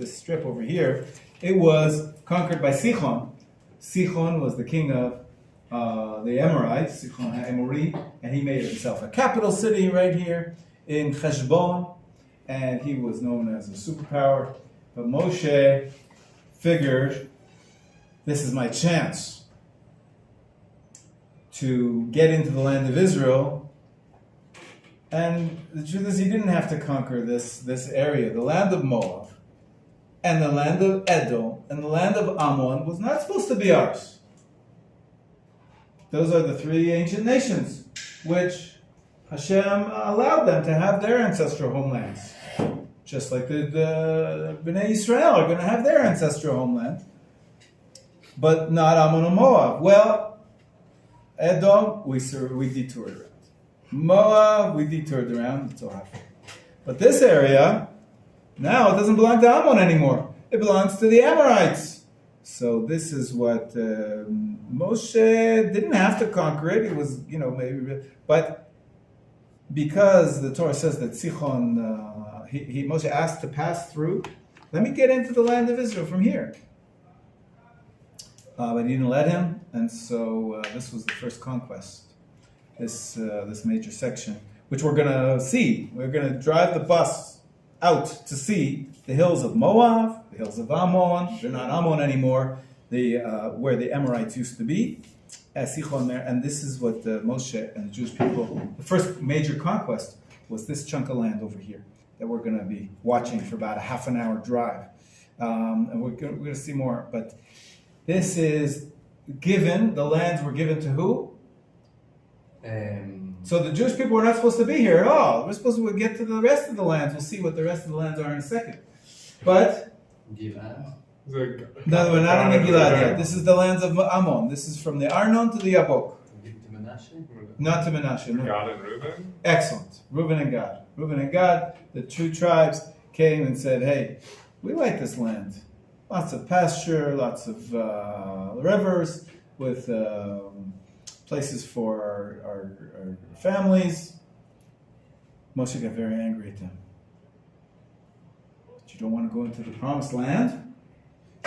strip over here, it was conquered by Sichon. Sichon was the king of the Amorites, Sichon HaEmori, and he made himself a capital city right here in Heshbon, and he was known as a superpower. But Moshe figured, this is my chance to get into the land of Israel. And the truth is, he didn't have to conquer this area. The land of Moab and the land of Edom and the land of Ammon was not supposed to be ours. Those are the three ancient nations which Hashem allowed them to have their ancestral homelands. Just like the Bnei Israel are going to have their ancestral homeland, but not Ammon and Moab. Well, Edom, we detoured around. Moab, we detoured around. It's all right. But this area, now it doesn't belong to Ammon anymore. It belongs to the Amorites. So this is what Moshe didn't have to conquer it. It was, maybe, but because the Torah says that Sichon, Moshe asked to pass through, let me get into the land of Israel from here. But he didn't let him, and so this was the first conquest. This major section, which we're going to see. We're going to drive the bus out to see the hills of Moab, the hills of Ammon. They're not Ammon anymore. Where the Amorites used to be, Sichon there. And this is what Moshe and the Jewish people, the first major conquest was this chunk of land over here that we're going to be watching for about a half an hour drive. And we're going to see more. But this is given, the lands were given to who? So the Jewish people were not supposed to be here at all. We're supposed to get to the rest of the lands. We'll see what the rest of the lands are in a second. But Gilad. no, we're not in the Gilad yet. This is the lands of Ammon. This is from the Arnon to the Yabok. To Menachem? Not to Menachem. No. God and Reuben? Excellent. Reuben and Gad. Reuben and Gad, the two tribes, came and said, hey, we like this land. Lots of pasture, lots of rivers, with places for our families. Moshe got very angry at them. But you don't want to go into the promised land?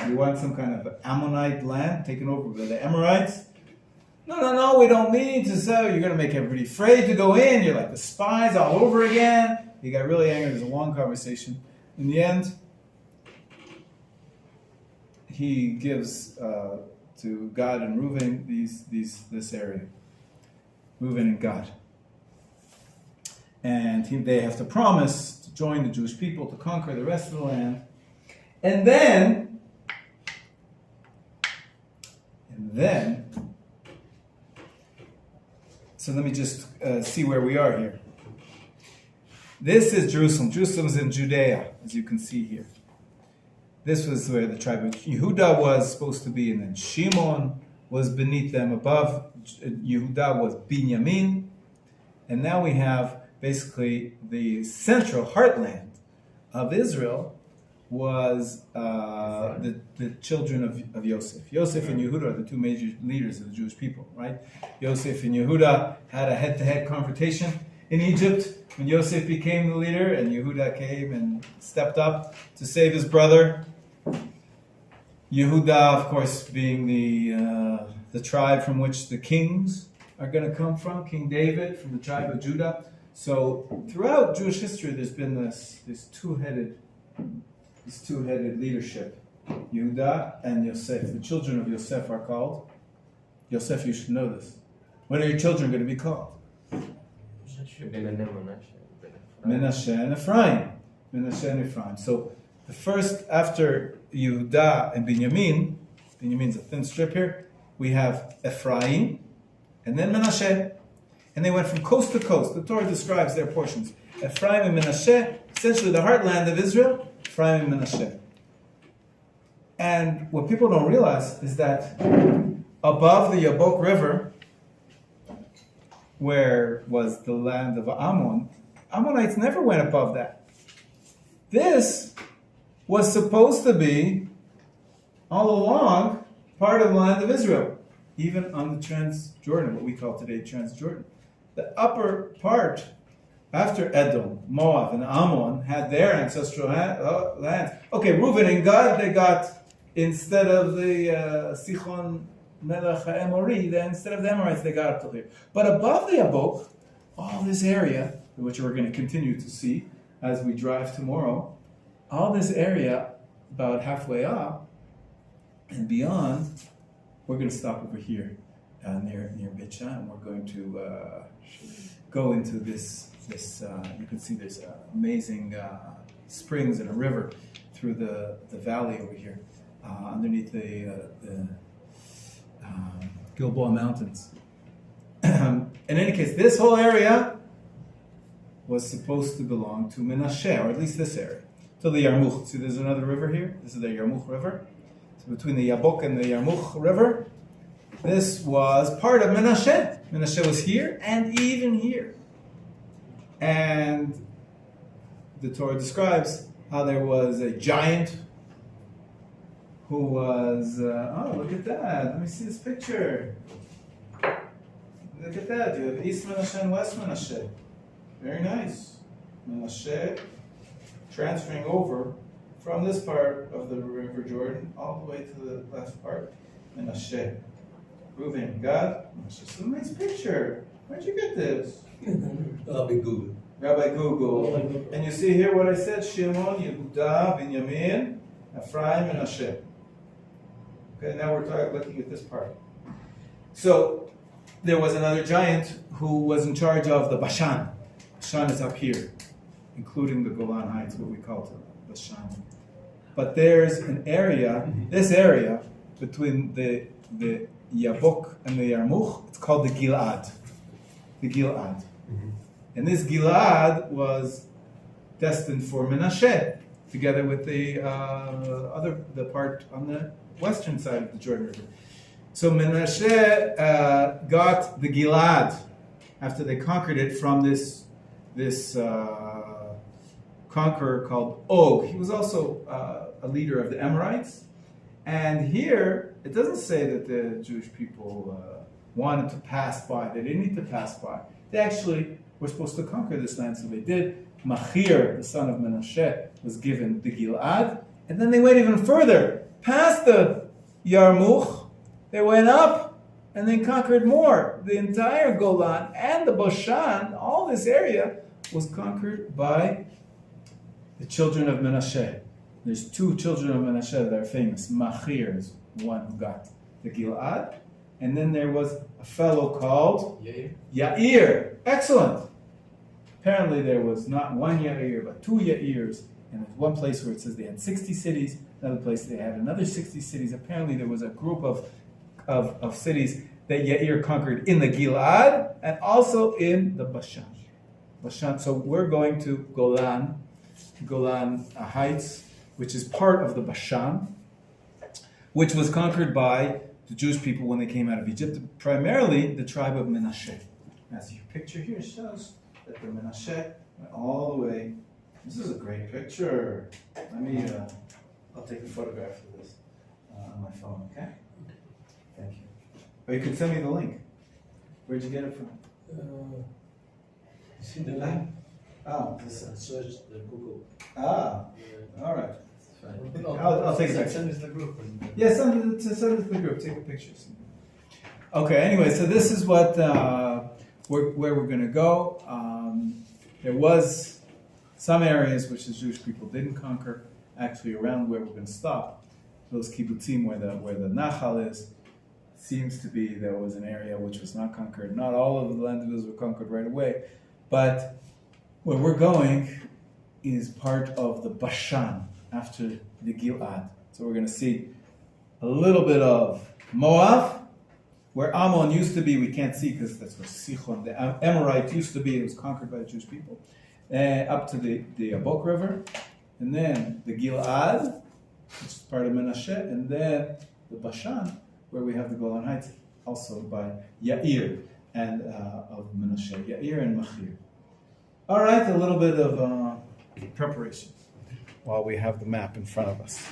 You want some kind of Ammonite land taken over by the Amorites? No, we don't mean to sell. You're going to make everybody afraid to go in. You're like the spies all over again. He got really angry. There's a long conversation. In the end, he gives to Gad and Reuben this area. Reuben and Gad. And they have to promise to join the Jewish people to conquer the rest of the land. And then, so let me just see where we are here. This is Jerusalem. Jerusalem is in Judea, as you can see here. This was where the tribe of Yehuda was supposed to be, and then Shimon was beneath them. Above Yehuda was Binyamin. And now we have basically the central heartland of Israel was the children of Yosef. Yosef and Yehuda are the two major leaders of the Jewish people, right? Yosef and Yehuda had a head-to-head confrontation in Egypt when Yosef became the leader, and Yehuda came and stepped up to save his brother. Yehuda, of course, being the tribe from which the kings are going to come from, King David from the tribe of Judah. So throughout Jewish history, there's been this two-headed leadership. Yehuda and Yosef. The children of Yosef are called. Yosef, you should know this. What are your children going to be called? Menachem and Ephraim. Menachem and Ephraim. So the first, after Yehuda and Binyamin, Binyamin's a thin strip here, we have Ephraim, and then Menachem. And they went from coast to coast. The Torah describes their portions. Ephraim and Menachem, essentially the heartland of Israel, Ephraim and Menachem. And what people don't realize is that above the Yabok River, where was the land of Ammon, Ammonites never went above that. This was supposed to be, all along, part of the land of Israel, even on the Transjordan, what we call today Transjordan. The upper part, after Edom, Moab, and Ammon, had their ancestral lands. Okay, Reuben and Gad, they got, instead of the Sichon Melech HaEmori, instead of the Amorites, they got up to here. But above the Yabok, all this area, which we're going to continue to see as we drive tomorrow, all this area, about halfway up and beyond, we're going to stop over here near Beit Shah, and we're going to go into this. You can see there's amazing springs and a river through the valley over here, underneath the Gilboa Mountains. In any case, this whole area was supposed to belong to Menachem, or at least this area, to the Yarmuk. See, there's another river here. This is the Yarmuk River. So between the Yabok and the Yarmuk River, this was part of Menachem. Menachem was here and even here. And the Torah describes how there was a giant who was, look at that. Let me see this picture. Look at that. You have East Menachem, West Menachem. Very nice. Menachem transferring over from this part of the River Jordan all the way to the last part. Menachem. Reuben, Gad. It's just a nice picture. Where'd you get this? Rabbi Google. Rabbi Google. And you see here what I said: Shimon, Yehuda, Binyamin, Ephraim, and Menachem. Okay, now we're looking at this part. So there was another giant who was in charge of the Bashan. Bashan is up here, including the Golan Heights, what we call Bashan. But there's an area, this area between the Yabok and the Yarmukh, it's called the Gilad. The Gilad. And this Gilad was destined for Menachem, together with the part on the western side of the Jordan River. So Menachem got the Gilad after they conquered it from this conqueror called Og. He was also a leader of the Amorites. And here, it doesn't say that the Jewish people wanted to pass by. They didn't need to pass by. They actually were supposed to conquer this land, so they did. Machir, the son of Menachem, was given the Gilad. And then they went even further. Past the Yarmukh, they went up and they conquered more. The entire Golan and the Bashan, all this area, was conquered by the children of Menachem. There's two children of Menachem that are famous. Machir is one who got the Gilad. And then there was a fellow called Yair. Excellent. Apparently there was not one Yair, but two Yairs. And there's one place where it says they had 60 cities, another place they had another 60 cities. Apparently there was a group of cities that Yair conquered in the Gilad and also in the Bashan. So we're going to Golan Heights, which is part of the Bashan, which was conquered by the Jewish people when they came out of Egypt, primarily the tribe of Menachem. As your picture here shows, that the Menachem went all the way. This is a great picture. Let me, I'll take a photograph of this on my phone, okay? Thank you. Or you could send me the link. Where'd you get it from? See the link? Oh, this is. Search the Google. Ah, all right. Fine. I'll take a picture. Send us the group. Yeah, send it to the group. Take a picture. Okay. Anyway, so this is what where we're going to go. There was some areas which the Jewish people didn't conquer. Actually, around where we're going to stop, those kibbutzim where the Nachal is, seems to be there was an area which was not conquered. Not all of the land of Israel were conquered right away, but where we're going is part of the Bashan after the Gilad. So we're going to see a little bit of Moab, where Ammon used to be. We can't see because that's where Sichon, the Amorite, used to be. It was conquered by the Jewish people. Up to the Yabok River, and then the Gilad, which is part of Menachem, and then the Bashan, where we have the Golan Heights, also by Yair and of Menachem, Yair and Machir. All right, a little bit of preparation while we have the map in front of us.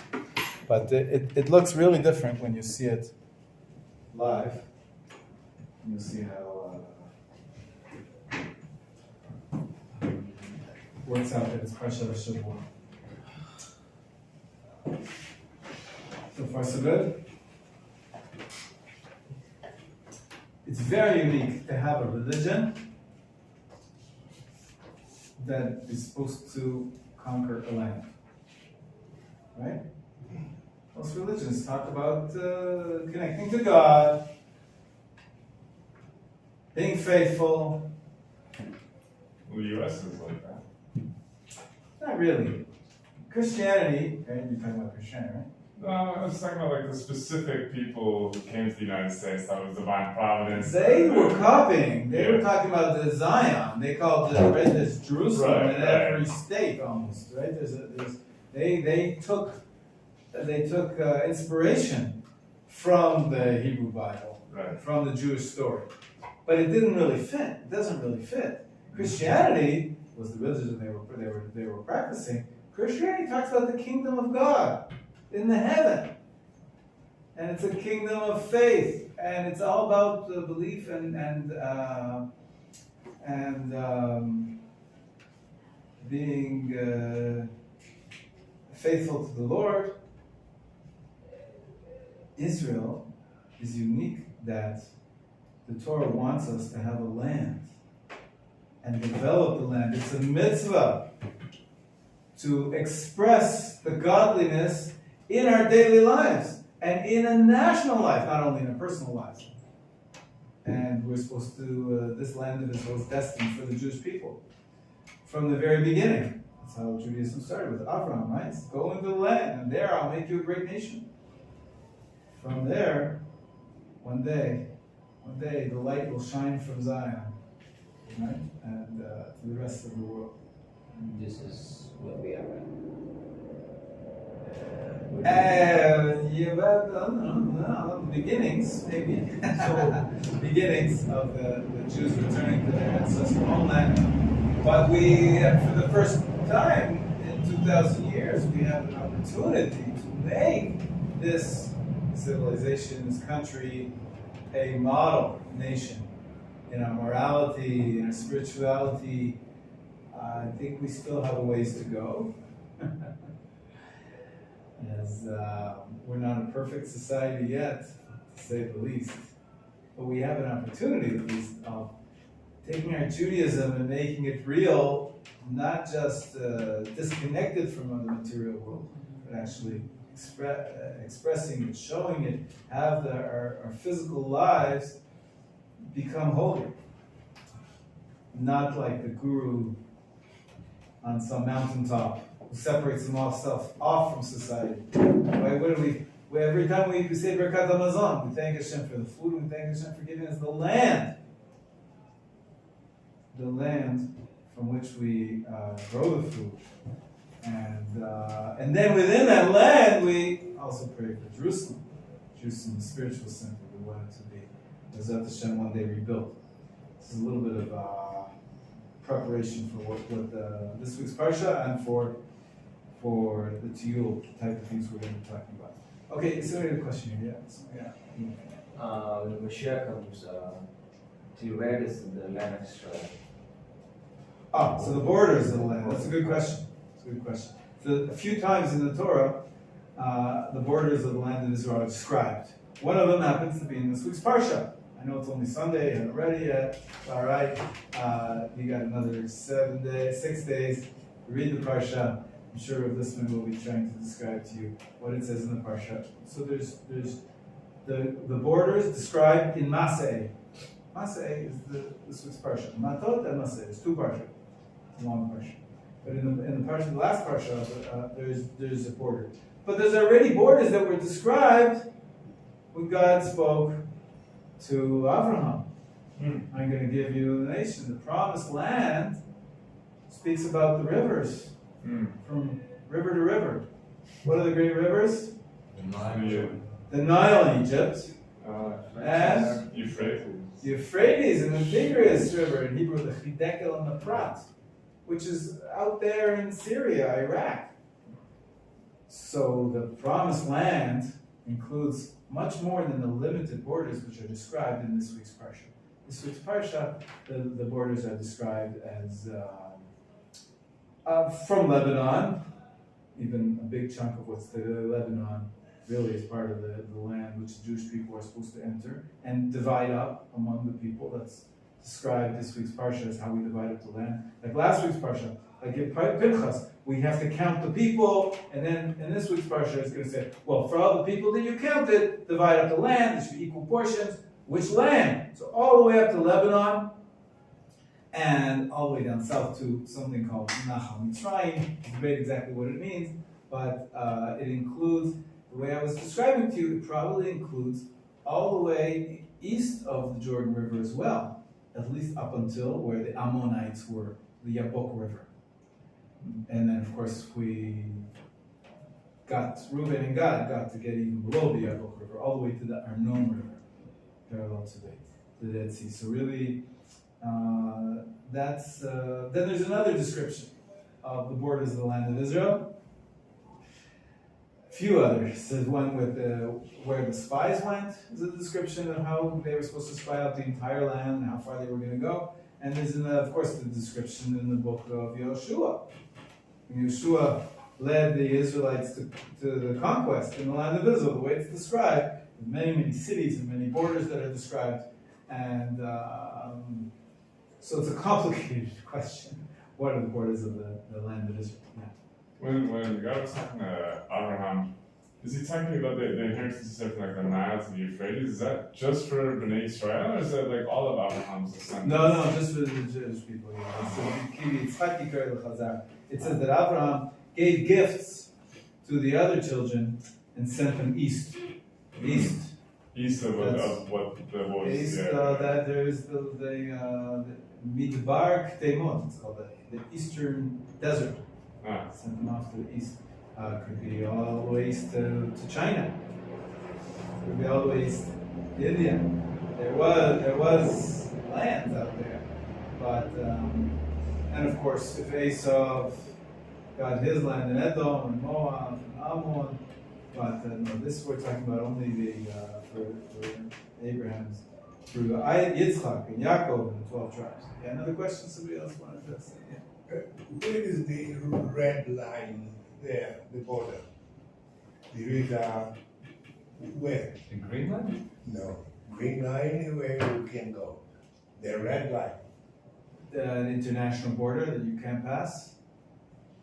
But it looks really different when you see it live. You'll see how works out that it's Parsha Shavua. So far, so good. It's very unique to have a religion that is supposed to conquer a land. Right? Most religions talk about connecting to God, being faithful. Well, the U.S. is like that. Not really. Christianity, right? You're talking about Christianity, right? No, I was talking about like the specific people who came to the United States. That was divine providence. They were copying. They were talking about the Zion. They called it right, this Jerusalem in every state almost. Right? They took inspiration from the Hebrew Bible, from the Jewish story, but it didn't really fit. It doesn't really fit. Christianity was the religion they were practicing. Christianity talks about the kingdom of God in the heaven, and it's a kingdom of faith, and it's all about the belief and being faithful to the Lord. Israel is unique that the Torah wants us to have a land and develop the land. It's a mitzvah to express the godliness in our daily lives and in a national life, not only in our personal lives. And we're supposed to, this land of Israel is destined for the Jewish people. from the very beginning. That's how Judaism started with Abraham, right? Go into the land, and there I'll make you a great nation. From there, one day, the light will shine from Zion, right? And to the rest of the world. This is what we are at. Yeah, but no, beginnings, maybe. So, beginnings of the Jews returning to their ancestral homeland. But we, for the first time in 2,000 years, we have an opportunity to make this civilization, this country, a model nation in our morality, in our spirituality. I think we still have a ways to go. As we're not a perfect society yet, to say the least. But we have an opportunity, at least, of taking our Judaism and making it real, not just disconnected from the material world, but actually expressing it, showing it, have our physical lives become holy. Not like the guru on some mountaintop who separates himself off from society. Why? What do we every time we say Birkat Hamazon, we thank Hashem for the food, we thank Hashem for giving us the land from which we grow the food. And then within that land, we also pray for Jerusalem. Jerusalem, the spiritual center we want it to be. Bezat Hashem one day rebuilt. This is a little bit of preparation for what this week's parsha and for the Tiyul type of things we're going to be talking about. Okay, is there any question here? Yeah. When Mashiach comes, where is the land of Israel? So the borders of the land. That's a good question. So a few times in the Torah, the borders of the land of Israel are described. One of them happens to be in this week's parsha. I know it's only Sunday, I haven't read it yet. All right. You got another 6 days to read the parsha. I'm sure this one will be trying to describe to you what it says in the parsha. So there's the borders described in Maseh. Maseh is this week's parsha. Matot and Maseh. There's two parsha. It's a long parsha. But in the parsha, the last parsha, there's a border. But there's already borders that were described when God spoke to Abraham. I'm going to give you the nation. The promised land speaks about the rivers. From river to river. What are the great rivers? The Nile in Egypt. And Euphrates and the Tigris River in Hebrew, the Chidekel and the Prat, which is out there in Syria, Iraq. So the promised land includes much more than the limited borders which are described in this week's parsha. This week's parsha, the borders are described as from Lebanon, even a big chunk of what's the Lebanon really is part of the land which the Jewish people are supposed to enter and divide up among the people. That's described this week's parsha as how we divide up the land. Like last week's parsha, like in Pinchas, we have to count the people, and then in this week's parsha it's going to say, well, for all the people that you counted, divide up the land, there should be equal portions. Which land? So all the way up to Lebanon, and all the way down south to something called Menachem. Trying to debate exactly what it means, but it includes, the way I was describing to you, it probably includes all the way east of the Jordan River as well, at least up until where the Ammonites were, the Yabok River. And then, of course, Reuben and Gad got to get even below the Yabok River, all the way to the Arnon River, parallel to the Dead Sea. So really, then there's another description of the borders of the land of Israel. A few others. There's one with where the spies went, is a description of how they were supposed to spy out the entire land and how far they were going to go. And there's, of course, the description in the book of Yoshua. When Yoshua led the Israelites to the conquest in the land of Israel, the way it's described, many, many cities and many borders that are described. And so it's a complicated question. What are the borders of the land of Israel? Yeah. When God was talking to Abraham, he Is he talking about the inheritance he said from like the Nile to the Euphrates? Is that just for Bnei Israel, or is that like all of Abraham's descendants? No, just for the Jewish people. It says that Abraham gave gifts to the other children and sent them east. East of what was. East, Yeah. that there is the Midbar Ktemot, it's called the eastern desert. Sent them off to the east. Could be all the way east to China. Could be all the way east to India. There was land out there, but and of course, if Esau got his land in Edom and Moab and Ammon, but no, this we're talking about only the for Abraham's through Yitzchak and Yaakov and the 12 tribes. Yeah, another question somebody else wanted to say. Yeah. Where is the red line there, the border? There is a, where? The green line? No, green line where you can go. The red line, An international border that you can't pass.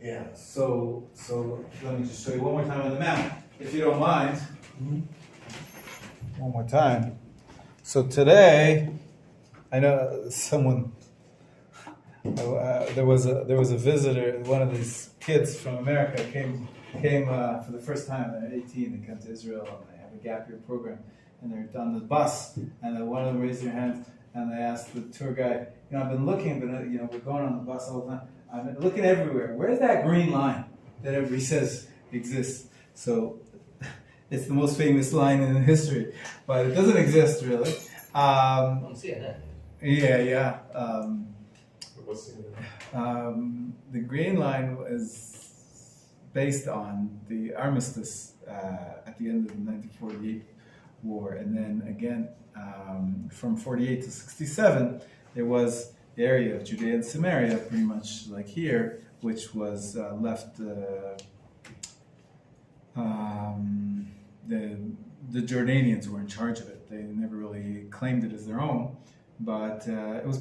yeah. So let me just show you one more time on the map, if you don't mind. One more time. So today, I know someone. There was a visitor. One of these kids from America came for the first time. They're 18. They come to Israel and they have a gap year program. And they're on the bus. And one of them raised their hands and they asked the tour guide, I've been looking, but we're going on the bus all the time. I've been looking everywhere. Where's that green line that everybody says exists? So it's the most famous line in history, but it doesn't exist really. On CNN. Yeah. What's the The Green Line was based on the armistice at the end of the 1948 war, and then again from 48 to 67, there was the area of Judea and Samaria, pretty much like here, which was left. The Jordanians were in charge of it. They never really claimed it as their own. But it was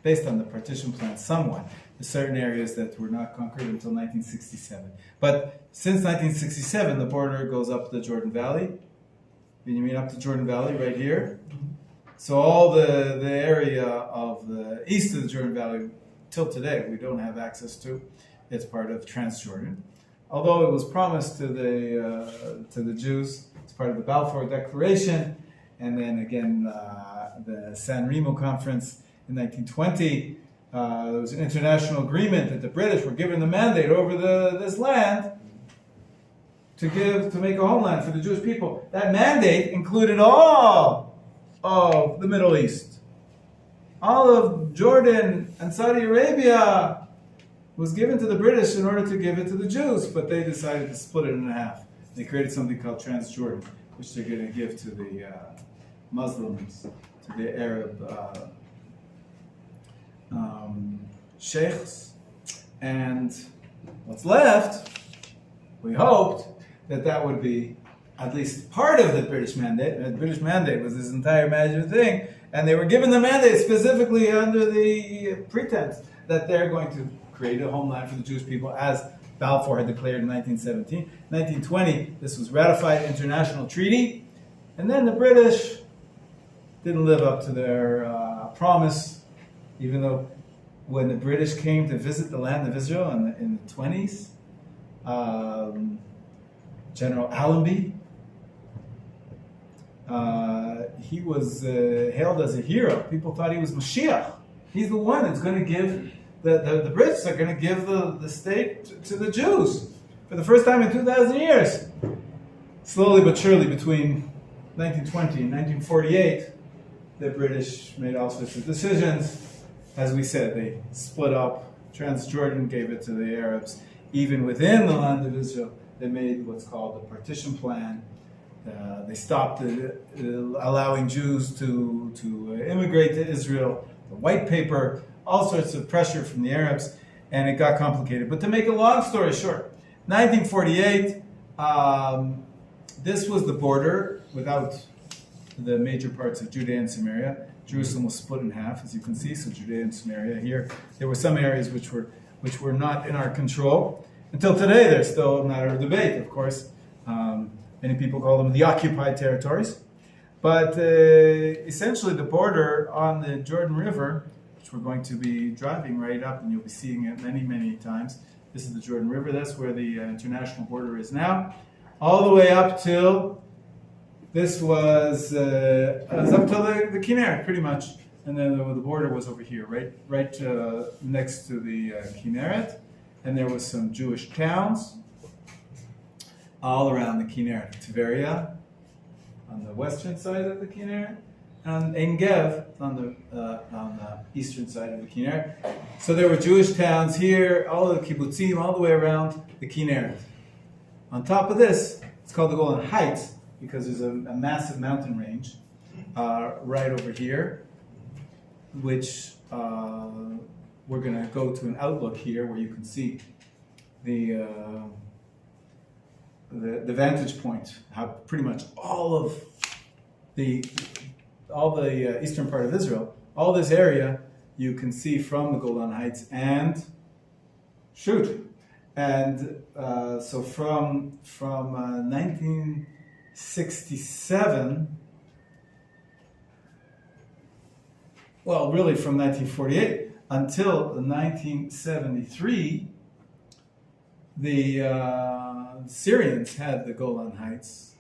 based on the partition plan somewhat. There's certain areas that were not conquered until 1967. But since 1967, the border goes up the Jordan Valley. You mean up the Jordan Valley right here? So all the area of the east of the Jordan Valley, till today, we don't have access to. It's part of Transjordan. Although it was promised to the Jews, it's part of the Balfour Declaration, and then again, the San Remo Conference in 1920, there was an international agreement that the British were given the mandate over this land to make a homeland for the Jewish people. That mandate included all of the Middle East. All of Jordan and Saudi Arabia was given to the British in order to give it to the Jews, but they decided to split it in half. They created something called Transjordan, which they're going to give to the Muslims, to the Arab sheikhs. And what's left, we hoped that would be at least part of the British mandate. And the British mandate was this entire magic thing, and they were given the mandate specifically under the pretense that they're going to create a homeland for the Jewish people, as Balfour had declared in 1917. 1920, this was ratified international treaty, and then the British didn't live up to their promise, even though when the British came to visit the land of Israel in the 20s, General Allenby, he was hailed as a hero. People thought he was Mashiach. He's the one that's going to give, the Brits are going to give the state to the Jews for the first time in 2,000 years. Slowly but surely, between 1920 and 1948, the British made all sorts of decisions. As we said, they split up. Transjordan gave it to the Arabs. Even within the land of Israel, they made what's called the partition plan. They stopped allowing Jews to immigrate to Israel. The white paper, all sorts of pressure from the Arabs, and it got complicated. But to make a long story short, 1948, this was the border without the major parts of Judea and Samaria. Jerusalem was split in half, as you can see, so Judea and Samaria here. There were some areas which were not in our control. Until today, they're still a matter of debate, of course. Many people call them the occupied territories. But essentially the border on the Jordan River, which we're going to be driving right up, and you'll be seeing it many, many times. This is the Jordan River. That's where the international border is now. All the way up till, this was up till the Kinneret, pretty much. And then the border was over here, right next to the Kinneret. And there was some Jewish towns all around the Kinneret. Tveria, on the western side of the Kinneret, and Ein Gev on the eastern side of the Kinneret. So there were Jewish towns here, all of the kibbutzim, all the way around the Kinneret. On top of this, it's called the Golan Heights because there's a massive mountain range right over here, which we're going to go to an outlook here where you can see the vantage point, how pretty much all the eastern part of Israel, all this area, you can see from the Golan Heights and so from 1967, well, really from 1948 until 1973, the Syrians had the Golan Heights,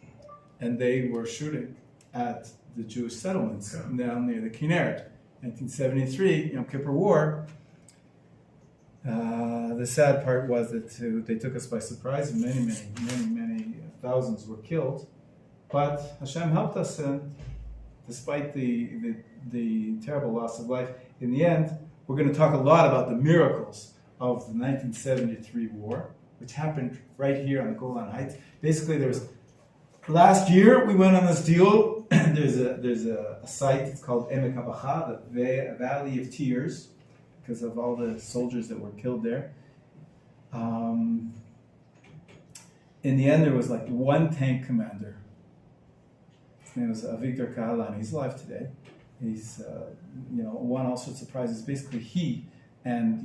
and they were shooting at the Jewish settlements down near the Kinneret. 1973, Yom Kippur War. The sad part was that they took us by surprise, and many thousands were killed. But Hashem helped us, and despite the terrible loss of life, in the end, we're going to talk a lot about the miracles of the 1973 war, which happened right here on the Golan Heights. Basically, last year we went on this deal. there's a site. It's called Emek Habacha, the Valley of Tears, because of all the soldiers that were killed there. In the end, there was like one tank commander. His name was Victor Kahalan. He's alive today. He's won all sorts of prizes. Basically, he and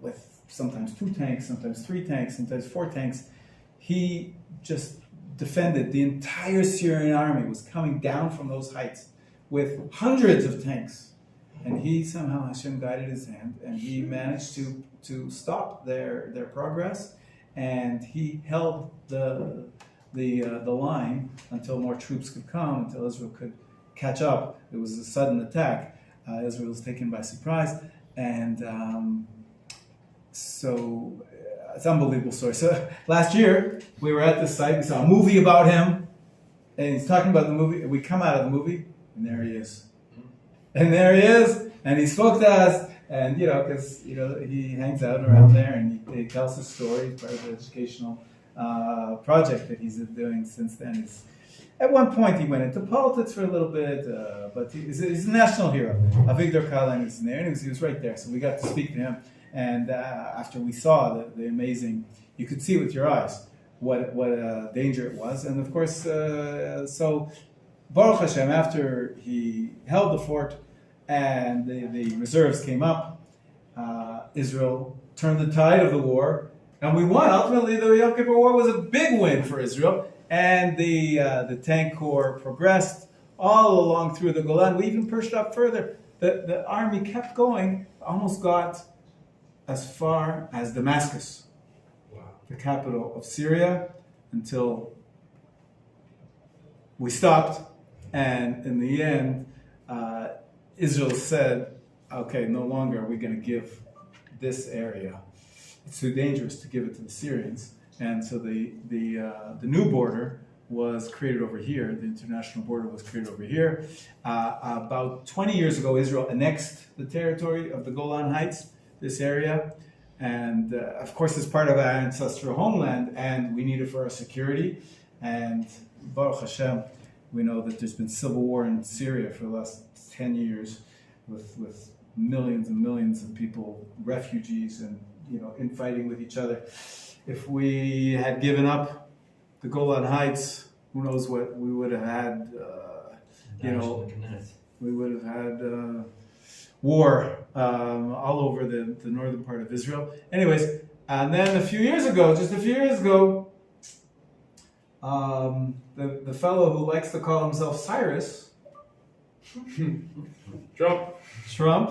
with sometimes 2 tanks, sometimes 3 tanks, sometimes 4 tanks, he just defended the entire Syrian army. Was coming down from those heights with hundreds of tanks, and he somehow, Hashem guided his hand, and he managed to stop their progress, and he held the line until more troops could come, until Israel could catch up. It was a sudden attack. Israel was taken by surprise, and so it's an unbelievable story. So last year we were at this site. We saw a movie about him, and he's talking about the movie. We come out of the movie, and there he is. And there he is, and he spoke to us, and because he hangs out around there, and he tells his story. Part of the educational project that he's been doing since then. At one point, he went into politics for a little bit, but he's a national hero. Avigdor Kahalan is there, and he was right there, so we got to speak to him. And after we saw the amazing, you could see with your eyes what a danger it was. And of course, so Baruch Hashem, after he held the fort and the reserves came up, Israel turned the tide of the war, and we won. Ultimately, the Yom Kippur War was a big win for Israel, and the tank corps progressed all along through the Golan. We even pushed up further. The army kept going, almost got as far as Damascus, the capital of Syria, until we stopped. And in the end, Israel said, okay, no longer are we going to give this area. It's too dangerous to give it to the Syrians. And so the new border was created over here. The international border was created over here. About 20 years ago, Israel annexed the territory of the Golan Heights, this area. And of course, it's part of our ancestral homeland, and we need it for our security. And Baruch Hashem, we know that there's been civil war in Syria for the last 10 years with millions and millions of people, refugees, and infighting with each other. If we had given up the Golan Heights, who knows what we would have had, we would have had war all over the northern part of Israel. Anyways, and then just a few years ago, the fellow who likes to call himself Cyrus, Trump,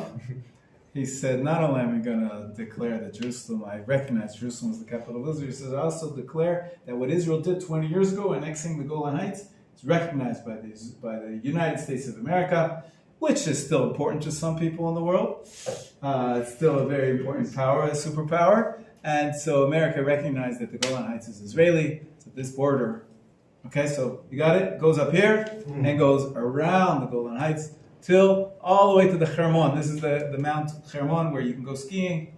he said, not only am I going to declare that Jerusalem, I recognize Jerusalem as the capital of Israel, he says, I also declare that what Israel did 20 years ago, annexing the Golan Heights, is recognized by the United States of America, which is still important to some people in the world. It's still a very important power, a superpower. And so America recognized that the Golan Heights is Israeli, so this border. Okay, so you got it? It goes up here and goes around the Golan Heights till all the way to the Hermon. This is the Mount Hermon where you can go skiing.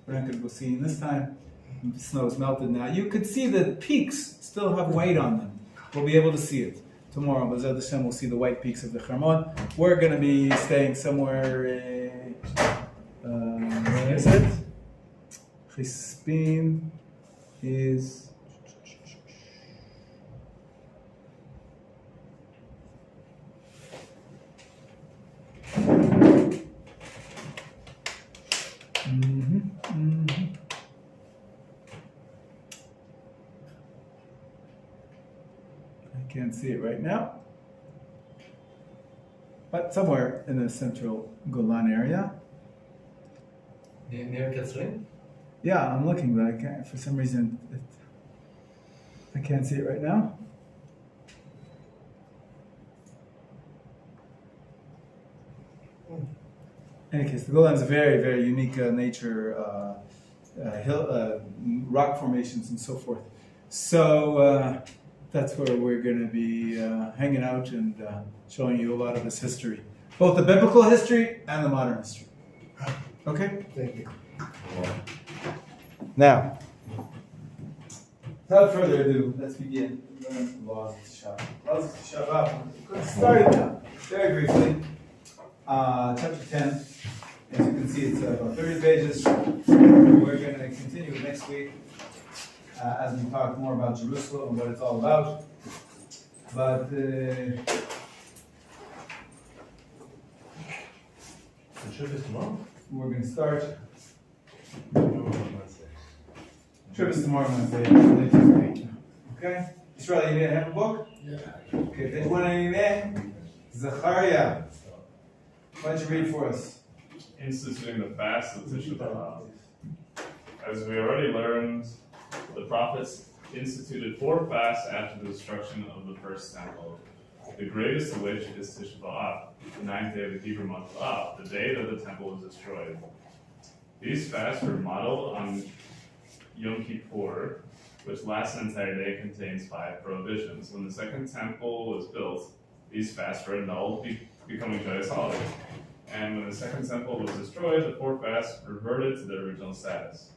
We're not going to go skiing this time. The snow is melted now. You could see the peaks still have white on them. We'll be able to see it. Tomorrow, B'ezrat Hashem, we'll see the white peaks of the Hermon. We're going to be staying somewhere, where is it? Chispin is... I can't see it right now, but somewhere in the central Golan area. Near Katzrin? Yeah, I'm looking, but I can't, for some reason, I can't see it right now. In any case, the Golan is a very, very unique nature, hill, rock formations and so forth. So that's where we're going to be hanging out and showing you a lot of this history, both the biblical history and the modern history. Okay? Thank you. Now, without further ado, let's begin. Learn the laws of the Shabbat. Laws of the Shabbat. We're starting now, very briefly. Chapter 10. As you can see, it's about 30 pages. We're going to continue next week as we talk more about Jerusalem and what it's all about. But The trip is tomorrow? we're going to start. Trip is tomorrow Wednesday, actually, Tuesday. Okay? Israel, you need to have a book? Yeah. Okay, page 189. Zachariah. Why don't you read for us? Instituting the fast of Tisha B'Av. As we already learned, the prophets instituted 4 fasts after the destruction of the first temple. The greatest of which is Tisha B'Av, the 9th day of the Hebrew month of Av, the day that the temple was destroyed. These fasts were modeled on Yom Kippur, which lasts an entire day, contains 5 prohibitions. When the second temple was built, these fasts were annulled, becoming joyous holidays. And when the second temple was destroyed, the 4 fasts reverted to their original status.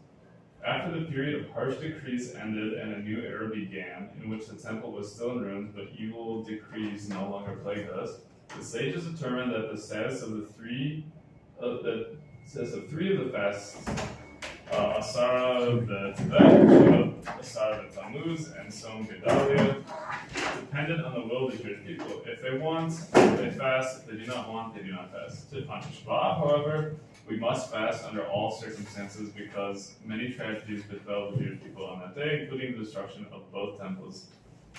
After the period of harsh decrees ended and a new era began, in which the temple was still in ruins, but evil decrees no longer plagued us, the sages determined that the status of 3 of the fasts, Asara the Tevet, Asara the Tammuz, and Som Gedalia, depended on the will of the Jewish people. If they want, they fast. If they do not want, they do not fast. On Tisha B'Av, however, we must fast under all circumstances because many tragedies befell the Jewish people on that day, including the destruction of both temples.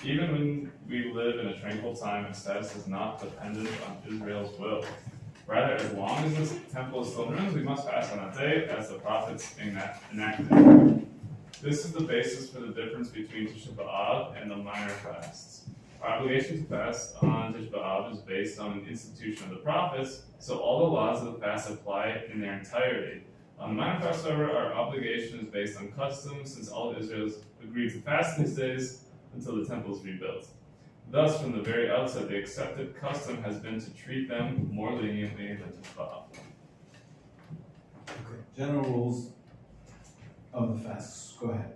Even when we live in a tranquil time, its status is not dependent on Israel's will. Rather, as long as this temple is still in ruins, we must fast on that day, as the prophets enacted. This is the basis for the difference between Tisha B'Av and the minor fasts. Our obligation to fast on Tisha B'Av is based on an institution of the prophets, so all the laws of the fast apply in their entirety. On the minor fast, however, our obligation is based on custom, since all of Israel agreed to fast these days until the temple is rebuilt. Thus, from the very outset, the accepted custom has been to treat them more leniently than Tisha B'Av. Okay. General rules of the fasts. Go ahead.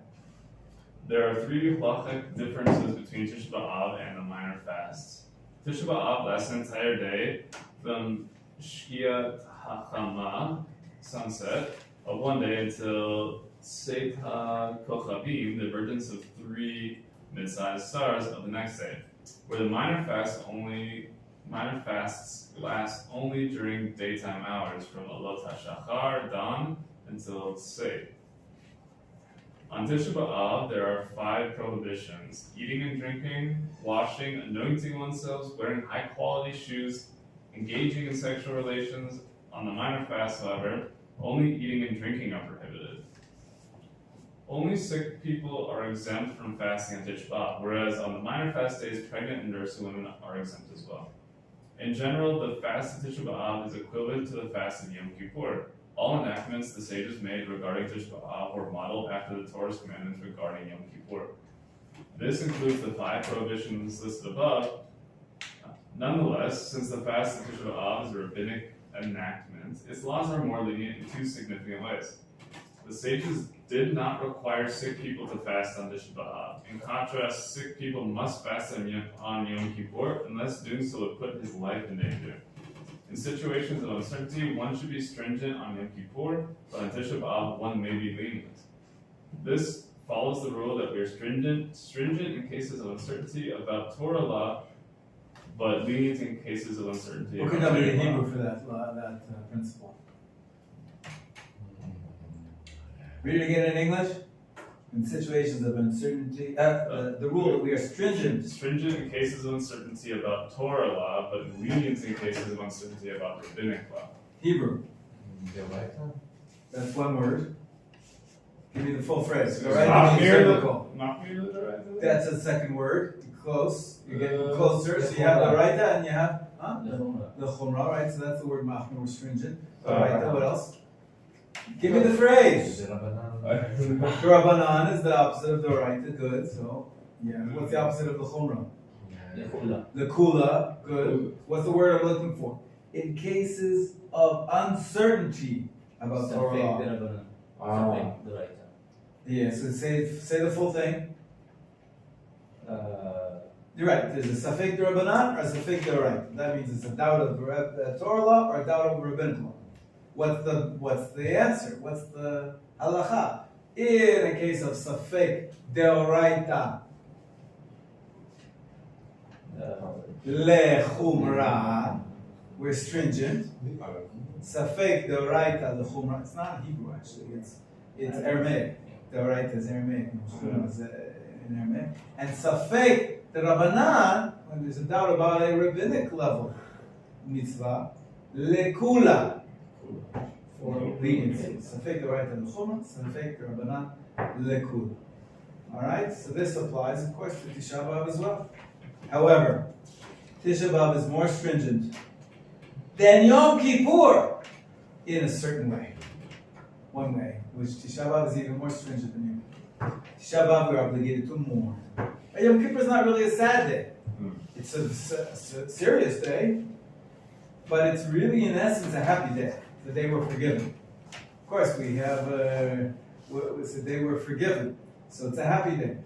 There are 3 halachic differences between Tisha B'Av and the minor fasts. Tisha B'Av lasts an entire day from Shkiat HaChama, sunset, of one day until Seit HaKochavim, the emergence of 3 mid-sized stars, of the next day, where the minor fasts last only during daytime hours from Alot HaShachar, dawn, until Seit. On Tisha B'Av, there are 5 prohibitions: eating and drinking, washing, anointing oneself, wearing high-quality shoes, engaging in sexual relations. On the minor fast, however, only eating and drinking are prohibited. Only sick people are exempt from fasting on Tisha B'Av, whereas on the minor fast days, pregnant and nursing women are exempt as well. In general, the fast of Tisha B'Av is equivalent to the fast of Yom Kippur. All enactments the sages made regarding Tisha B'Av were modeled after the Torah's commandments regarding Yom Kippur. This includes the 5 prohibitions listed above. Nonetheless, since the fast of Tisha B'Av is a rabbinic enactment, its laws are more lenient in 2 significant ways. The sages did not require sick people to fast on Tisha B'Av. In contrast, sick people must fast on Yom Kippur, unless doing so would put his life in danger. In situations of uncertainty, one should be stringent on Yom Kippur, but on Tisha B'Av, one may be lenient. This follows the rule that we are stringent in cases of uncertainty about Torah law, but lenient in cases of uncertainty. What could that be in Hebrew for that principle? Read it again in English. In situations of uncertainty, the rule that we are stringent. Stringent in cases of uncertainty about Torah law, but lenient in cases of uncertainty about rabbinic law. Hebrew. That's one word. Give me the full phrase. That's a second word. Close. You're getting closer. So you have the raita and you have the chumrah, right? So that's the word machmir, we're stringent. Raita, what else? Give me the phrase. Rabbanan is the opposite of the raita, good. So, yeah. What's the opposite of the chumrah? The kula, good. What's the word I'm looking for? In cases of uncertainty about Torah law. Yeah, so say the full thing. You're right. There's a safek d'Rabbanan or a safek d'Oraita. That means it's a doubt of Torah law or a doubt of rabbinic law. What's the answer? What's the halacha? In a case of safek d'Oraita, lechumra, we're stringent. Safek d'Oraita lechumra. It's not Hebrew actually. It's Aramaic. D'Oraita is Aramaic. Is in Aramaic. And safek d'Rabbanan, when there's a doubt about a rabbinic level mitzvah, lekula, for leniency. Safek d'Oraita l'chumra, safek d'Rabbanan lekula. All right, so this applies, of course, to Tisha B'Av as well. However, Tisha B'Av is more stringent than Yom Kippur in a certain way. One way, which Tisha B'Av is even more stringent than Yom Kippur. Tisha B'Av we're obligated to mourn. Yom Kippur is not really a sad day. It's a serious day, but it's really, in essence, a happy day. The day we're forgiven. Of course, we have it's the day we're forgiven, so it's a happy day.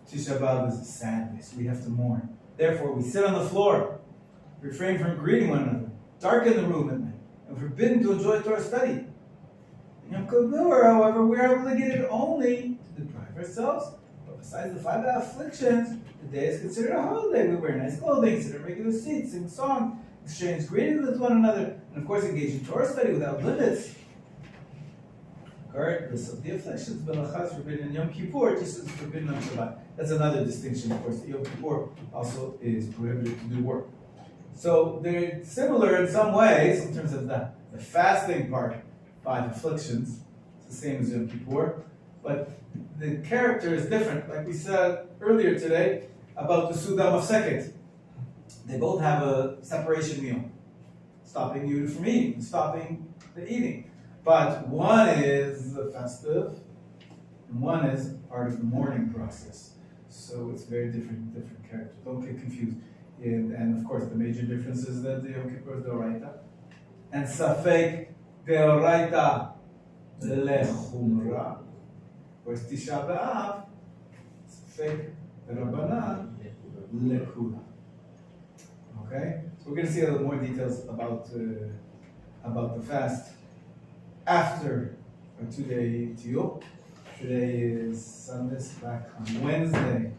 Tisha B'Av is a sad day, so we have to mourn. Therefore, we sit on the floor, refrain from greeting one another, darken the room at night, and forbidden to enjoy Torah study. In Yom Kippur, however, we are obligated only to deprive ourselves. But besides the 5 afflictions, the day is considered a holiday. We wear nice clothing, sit in regular seats, sing songs, exchange greetings with one another, and of course engage in Torah study without limits. Regardless of the afflictions, Belacha is forbidden in Yom Kippur, just as it's forbidden on Shabbat. That's another distinction, of course. Yom Kippur also is prohibited to do work. So they're similar in some ways in terms of the fasting part, 5 afflictions. It's the same as Yom Kippur, but the character is different. Like we said earlier today about the Sudam of Seket. They both have a separation meal, stopping you from eating, stopping the eating. But one is the festive, and one is part of the mourning process. So it's very different character. Don't get confused. And of course, the major difference is that the Yom Kippur is D'Oraita, and Safek D'Oraita Lechumra. Whereas Tisha B'Av, Safek D'Rabbanan Lekula. Okay, so we're going to see a little more details about the fast after our 2-day Tiyul. Today is Sunday, back on Wednesday,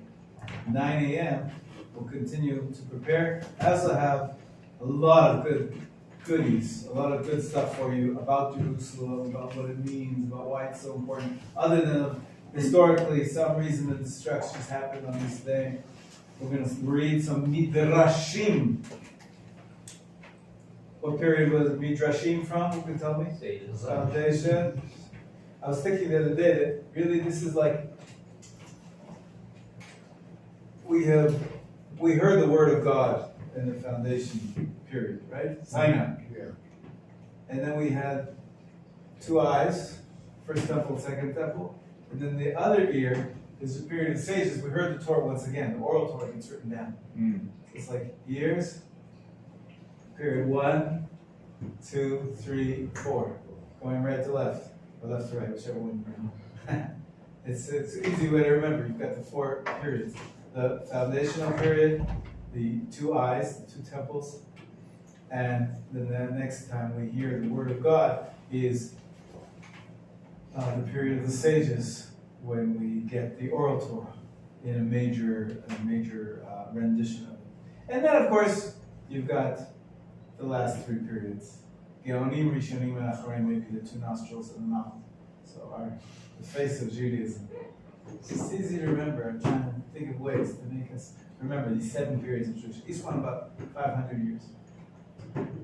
9 a.m. We'll continue to prepare. I also have a lot of good goodies, a lot of good stuff for you about Jerusalem, about what it means, about why it's so important. Other than historically, some reason the destructions happened on this day. We're going to read some Midrashim. What period was Midrashim from? Who can tell me? Foundation. I was thinking the other day that really this is like we heard the word of God in the foundation period, right? Sinai. Yeah. And then we had 2 eyes, first temple, second temple. And then the other ear is the period of sages. We heard the Torah once again. The oral Torah gets written down. So it's like ears, period 1, 2, 3, 4. Going right to left, or left to right, whichever one you know. It's an easy way to remember. You've got the 4 periods. The foundational period, the 2 eyes, the 2 temples, and then the next time we hear the word of God is the period of the sages, when we get the oral Torah in a major rendition of it. And then, of course, you've got the last 3 periods. Geonim, Rishonim, and Acharim, maybe the 2 nostrils and the mouth. So the face of Judaism. It's just easy to remember. I'm trying to think of ways to make us remember these 7 periods of Jewish. Each one about 500 years.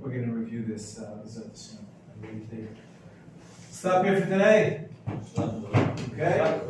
We're going to review this Stop here for today. Okay?